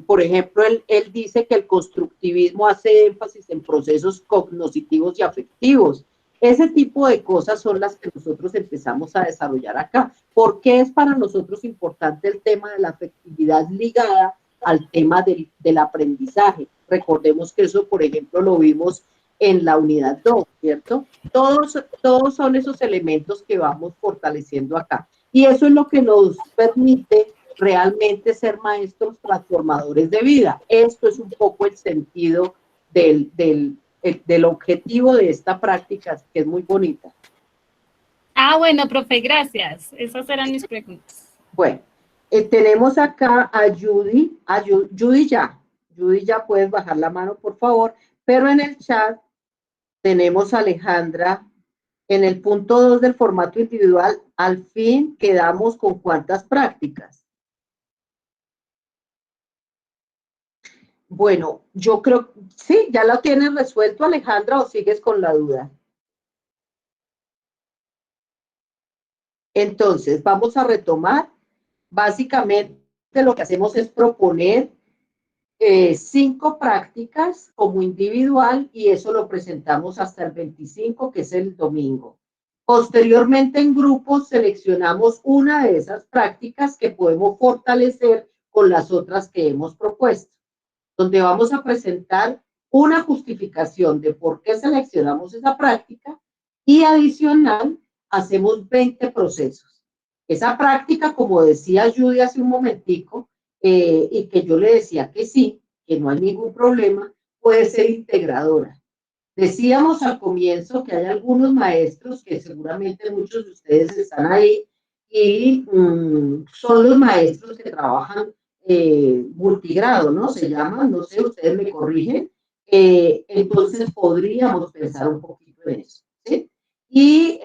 Por ejemplo, él dice que el constructivismo hace énfasis en procesos cognitivos y afectivos. Ese tipo de cosas son las que nosotros empezamos a desarrollar acá. ¿Por qué es para nosotros importante el tema de la afectividad ligada al tema del aprendizaje? Recordemos que eso, por ejemplo, lo vimos en la unidad 2, ¿cierto? Todos son esos elementos que vamos fortaleciendo acá. Y eso es lo que nos permite realmente ser maestros transformadores de vida. Esto es un poco el sentido del objetivo de esta práctica, que es muy bonita. Ah, bueno, profe, gracias. Esas eran mis preguntas. Bueno, tenemos acá a Judy. Judy ya puedes bajar la mano, por favor. Pero en el chat tenemos a Alejandra. En el punto 2 del formato individual, al fin quedamos con ¿cuántas prácticas? Bueno, yo creo, sí, ¿ya lo tienes resuelto, Alejandra, o sigues con la duda? Entonces, vamos a retomar. Básicamente, lo que hacemos es proponer 5 prácticas como individual y eso lo presentamos hasta el 25, que es el domingo. Posteriormente, en grupos, seleccionamos una de esas prácticas que podemos fortalecer con las otras que hemos propuesto, donde vamos a presentar una justificación de por qué seleccionamos esa práctica y adicional hacemos 20 procesos. Esa práctica, como decía Judy hace un momentico, y que yo le decía que sí, que no hay ningún problema, puede ser integradora. Decíamos al comienzo que hay algunos maestros, que seguramente muchos de ustedes están ahí, y son los maestros que trabajan multigrado, ¿no? Se llaman, no sé, ustedes me corrigen. Entonces podríamos pensar un poquito en eso, ¿sí? Y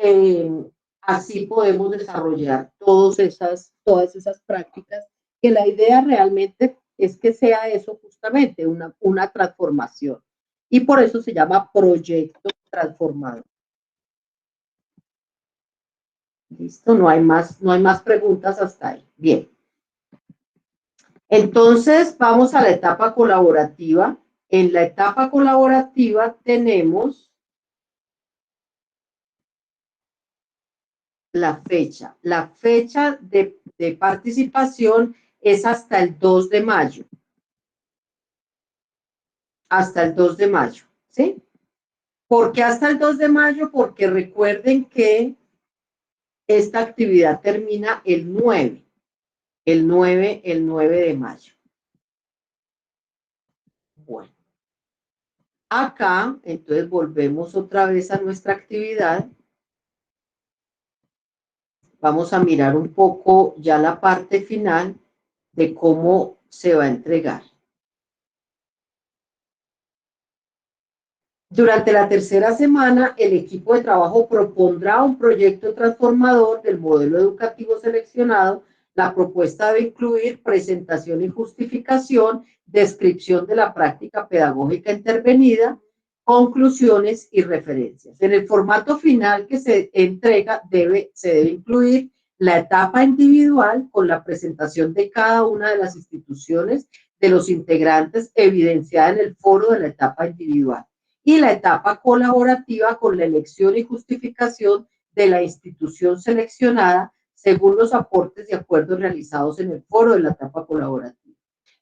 así podemos desarrollar todas esas prácticas, que la idea realmente es que sea eso justamente, una transformación. Y por eso se llama proyecto transformador. Listo, no hay más preguntas hasta ahí. Bien. Entonces, vamos a la etapa colaborativa. En la etapa colaborativa tenemos la fecha. La fecha de participación es hasta el 2 de mayo. Hasta el 2 de mayo, ¿sí? ¿Por qué hasta el 2 de mayo? Porque recuerden que esta actividad termina el 9 de mayo. Bueno. Acá, entonces volvemos otra vez a nuestra actividad. Vamos a mirar un poco ya la parte final de cómo se va a entregar. Durante la tercera semana, el equipo de trabajo propondrá un proyecto transformador del modelo educativo seleccionado. La propuesta debe incluir presentación y justificación, descripción de la práctica pedagógica intervenida, conclusiones y referencias. En el formato final que se entrega, se debe incluir la etapa individual con la presentación de cada una de las instituciones de los integrantes evidenciada en el foro de la etapa individual, y la etapa colaborativa con la elección y justificación de la institución seleccionada según los aportes y acuerdos realizados en el foro de la etapa colaborativa.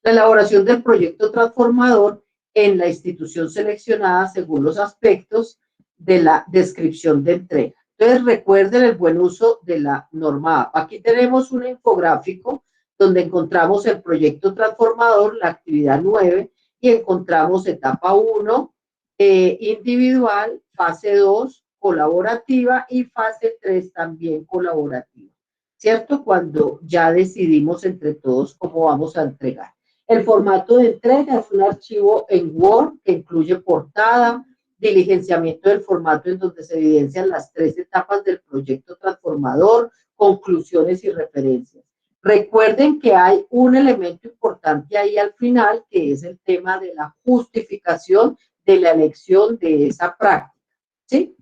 La elaboración del proyecto transformador en la institución seleccionada según los aspectos de la descripción de entrega. Entonces, recuerden el buen uso de la norma APA. Aquí tenemos un infográfico donde encontramos el proyecto transformador, la actividad 9, y encontramos etapa 1, individual, fase 2, colaborativa, y fase 3 también colaborativa, ¿cierto? Cuando ya decidimos entre todos cómo vamos a entregar. El formato de entrega es un archivo en Word que incluye portada, diligenciamiento del formato en donde se evidencian las 3 etapas del proyecto transformador, conclusiones y referencias. Recuerden que hay un elemento importante ahí al final, que es el tema de la justificación de la elección de esa práctica, ¿sí?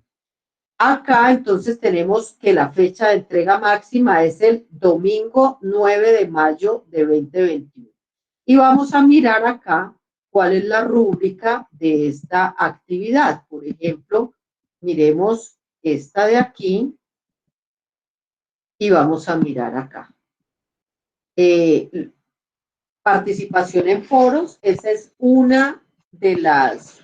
Acá entonces tenemos que la fecha de entrega máxima es el domingo 9 de mayo de 2021. Y vamos a mirar acá cuál es la rúbrica de esta actividad. Por ejemplo, miremos esta de aquí y vamos a mirar acá. Participación en foros, esa es una de las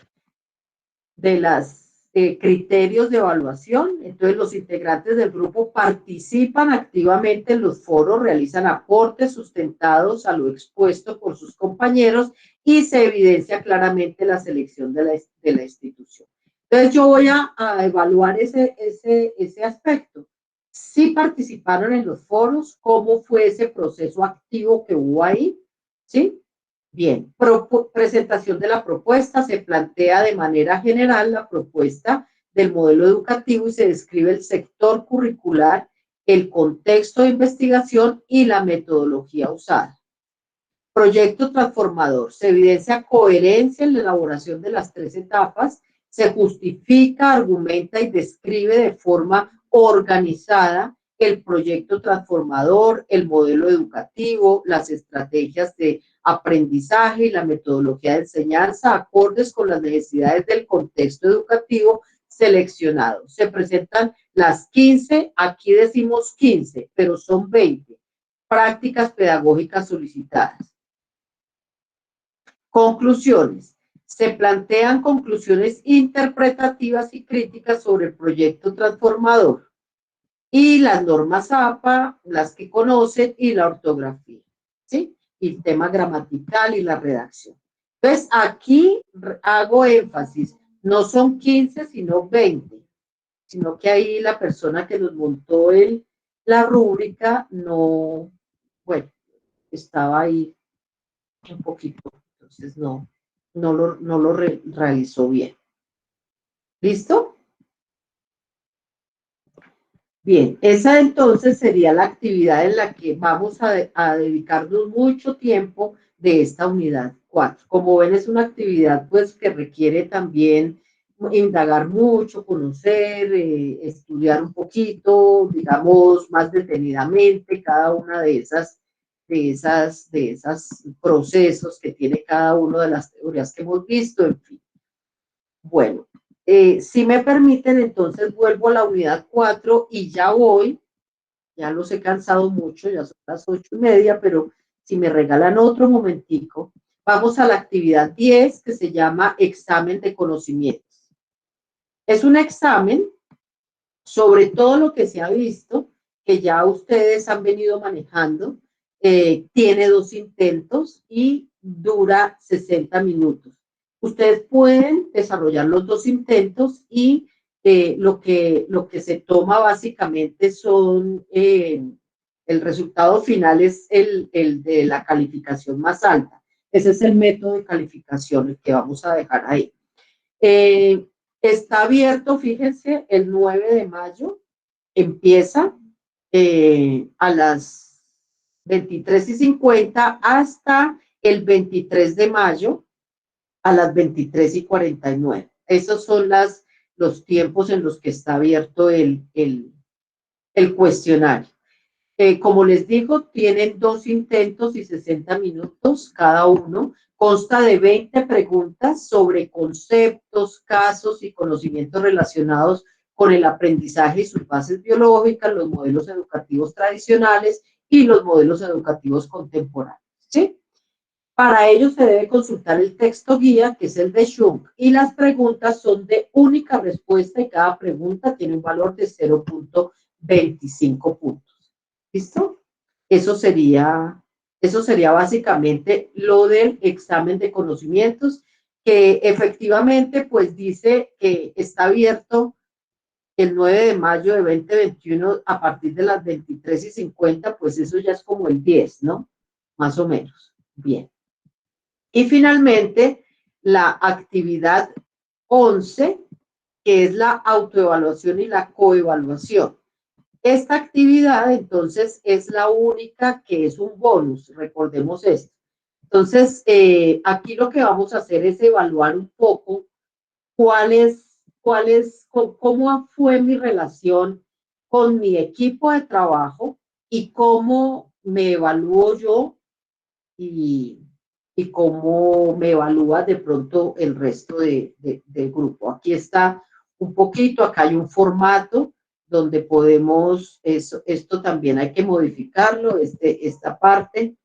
criterios de evaluación. Entonces, los integrantes del grupo participan activamente en los foros, realizan aportes sustentados a lo expuesto por sus compañeros y se evidencia claramente la selección de la institución. Entonces, yo voy a evaluar ese aspecto. Si participaron en los foros, ¿cómo fue ese proceso activo que hubo ahí? ¿Sí? Bien, presentación de la propuesta, se plantea de manera general la propuesta del modelo educativo y se describe el sector curricular, el contexto de investigación y la metodología usada. Proyecto transformador, se evidencia coherencia en la elaboración de las 3 etapas, se justifica, argumenta y describe de forma organizada el proyecto transformador, el modelo educativo, las estrategias de aprendizaje y la metodología de enseñanza acordes con las necesidades del contexto educativo seleccionado. Se presentan las 15, aquí decimos 15, pero son 20 prácticas pedagógicas solicitadas. Conclusiones. Se plantean conclusiones interpretativas y críticas sobre el proyecto transformador y las normas APA, las que conocen, y la ortografía, ¿sí? Y el tema gramatical y la redacción. Entonces, aquí hago énfasis, no son 15, sino 20, sino que ahí la persona que nos montó la rúbrica no, bueno, estaba ahí un poquito, entonces no lo realizó bien. ¿Listo? Bien, esa entonces sería la actividad en la que vamos a dedicarnos mucho tiempo de esta unidad 4. Como ven, es una actividad pues que requiere también indagar mucho, conocer, estudiar un poquito, digamos, más detenidamente cada una de esas procesos que tiene cada una de las teorías que hemos visto, en fin. Bueno, si me permiten, entonces vuelvo a la unidad 4 y ya voy, ya los he cansado mucho, ya son las 8:30, pero si me regalan otro momentico, vamos a la actividad 10 que se llama examen de conocimientos. Es un examen sobre todo lo que se ha visto, que ya ustedes han venido manejando, tiene 2 intentos y dura 60 minutos. Ustedes pueden desarrollar los 2 intentos y lo que se toma básicamente son, el resultado final es el de la calificación más alta. Ese es el método de calificación, el que vamos a dejar ahí. Está abierto, fíjense, el 9 de mayo, empieza a las 23:50 hasta el 23 de mayo a las 23:49. Esos son los tiempos en los que está abierto el cuestionario. Como les digo, tienen 2 intentos y 60 minutos cada uno. Consta de 20 preguntas sobre conceptos, casos y conocimientos relacionados con el aprendizaje y sus bases biológicas, los modelos educativos tradicionales y los modelos educativos contemporáneos, ¿sí? Para ello se debe consultar el texto guía, que es el de Schunk, y las preguntas son de única respuesta y cada pregunta tiene un valor de 0.25 puntos. ¿Listo? Eso sería básicamente lo del examen de conocimientos, que efectivamente pues dice que está abierto el 9 de mayo de 2021 a partir de las 23:50, pues eso ya es como el 10, ¿no? Más o menos. Bien. Y finalmente, la actividad 11, que es la autoevaluación y la coevaluación. Esta actividad, entonces, es la única que es un bonus, recordemos esto. Entonces, aquí lo que vamos a hacer es evaluar un poco cómo fue mi relación con mi equipo de trabajo y cómo me evalúo yo y cómo me evalúa de pronto el resto del grupo. Aquí está un poquito, acá hay un formato donde podemos, esto también hay que modificarlo, esta parte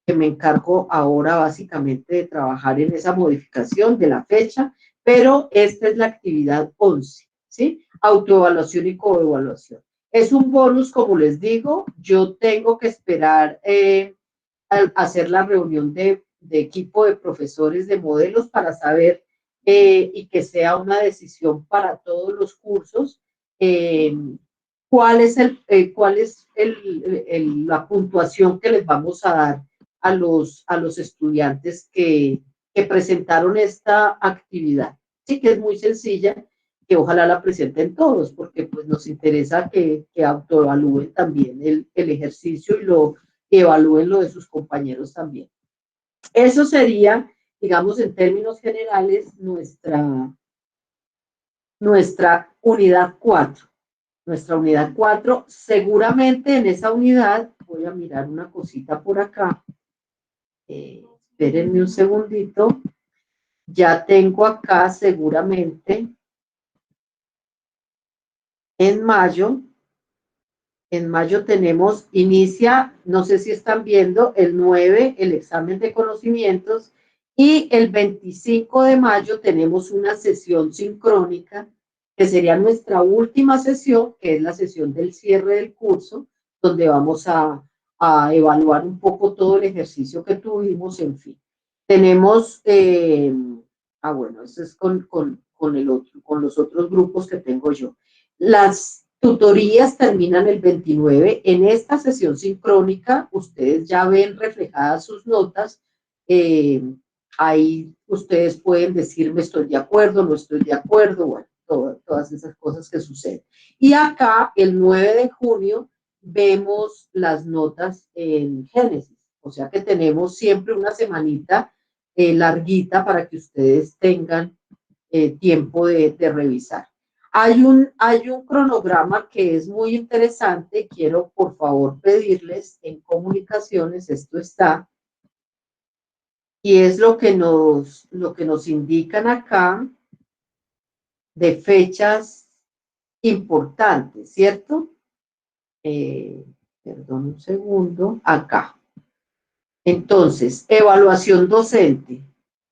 que me encargo ahora básicamente de trabajar en esa modificación de la fecha, pero esta es la actividad 11, ¿sí? Autoevaluación y coevaluación. Es un bonus, como les digo, yo tengo que esperar al hacer la reunión de equipo de profesores de modelos para saber y que sea una decisión para todos los cursos, cuál es la puntuación que les vamos a dar a los estudiantes que presentaron esta actividad. Sí, que es muy sencilla, que ojalá la presenten todos, porque pues nos interesa que autoevalúen también el ejercicio y evalúen lo de sus compañeros también. Eso sería, digamos, en términos generales, nuestra unidad 4. nuestra unidad 4. Seguramente en esa unidad, voy a mirar una cosita por acá. Espérenme un segundito. Ya tengo acá seguramente en mayo tenemos, inicia, no sé si están viendo, el 9, el examen de conocimientos, y el 25 de mayo tenemos una sesión sincrónica, que sería nuestra última sesión, que es la sesión del cierre del curso, donde vamos a evaluar un poco todo el ejercicio que tuvimos, en fin. Tenemos, bueno, eso es con los otros grupos que tengo yo. Las tutorías terminan el 29. En esta sesión sincrónica, ustedes ya ven reflejadas sus notas. Ahí ustedes pueden decirme estoy de acuerdo, no estoy de acuerdo, bueno, todas esas cosas que suceden. Y acá, el 9 de junio, vemos las notas en Génesis. O sea que tenemos siempre una semanita larguita para que ustedes tengan tiempo de revisar. Hay un cronograma que es muy interesante. Quiero, por favor, pedirles en comunicaciones, esto está, y es lo que nos indican acá de fechas importantes, ¿cierto? Perdón un segundo, acá. Entonces, evaluación docente.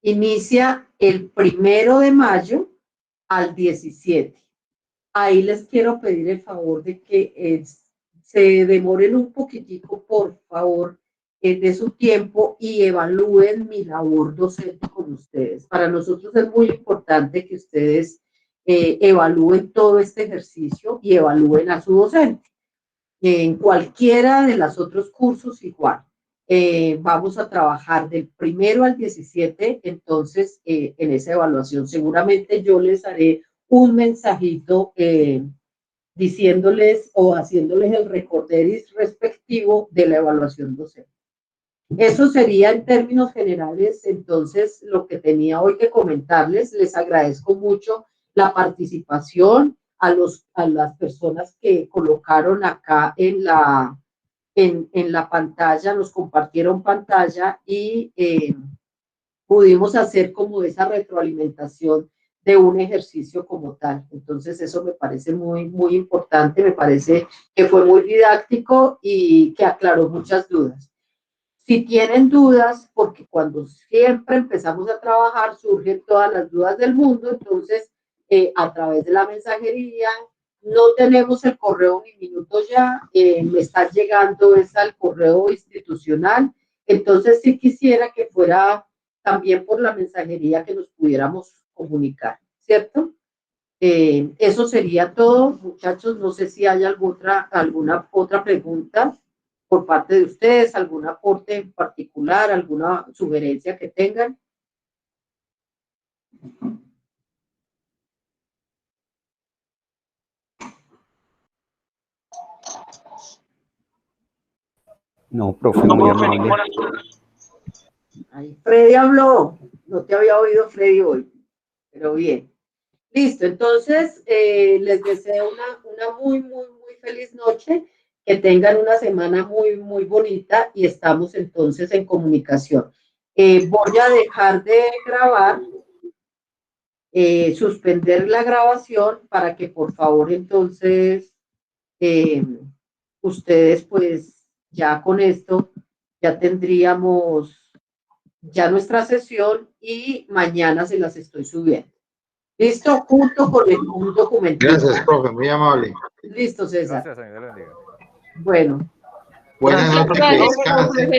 Inicia el 1 de mayo al 17. Ahí les quiero pedir el favor de que se demoren un poquitico, por favor, de su tiempo y evalúen mi labor docente con ustedes. Para nosotros es muy importante que ustedes evalúen todo este ejercicio y evalúen a su docente. En cualquiera de los otros cursos igual. Vamos a trabajar del 1 al 17, entonces en esa evaluación seguramente yo les haré un mensajito diciéndoles o haciéndoles el recorderis respectivo de la evaluación docente. Eso sería en términos generales, entonces, lo que tenía hoy que comentarles. Les agradezco mucho la participación a las personas que colocaron acá en la pantalla, nos compartieron pantalla y pudimos hacer como esa retroalimentación de un ejercicio como tal. Entonces eso me parece muy, muy importante, me parece que fue muy didáctico y que aclaró muchas dudas. Si tienen dudas, porque cuando siempre empezamos a trabajar surgen todas las dudas del mundo, entonces a través de la mensajería, no tenemos el correo ni minutos ya, me está llegando es al correo institucional, entonces sí quisiera que fuera también por la mensajería que nos pudiéramos comunicar, ¿cierto? Eso sería todo, muchachos. No sé si hay alguna otra pregunta por parte de ustedes, algún aporte en particular, alguna sugerencia que tengan. No, profe, muy amable. Ay, Freddy habló, no te había oído Freddy hoy, pero bien. Listo, entonces les deseo una muy, muy, muy feliz noche, que tengan una semana muy, muy bonita y estamos entonces en comunicación. Voy a dejar de grabar, suspender la grabación para que por favor entonces ustedes pues ya con esto ya tendríamos ya nuestra sesión y mañana se las estoy subiendo. Listo, junto con un documento. Gracias, profe, muy amable. Listo, César. Gracias, señor. Bueno. Buenas noches, que descansen.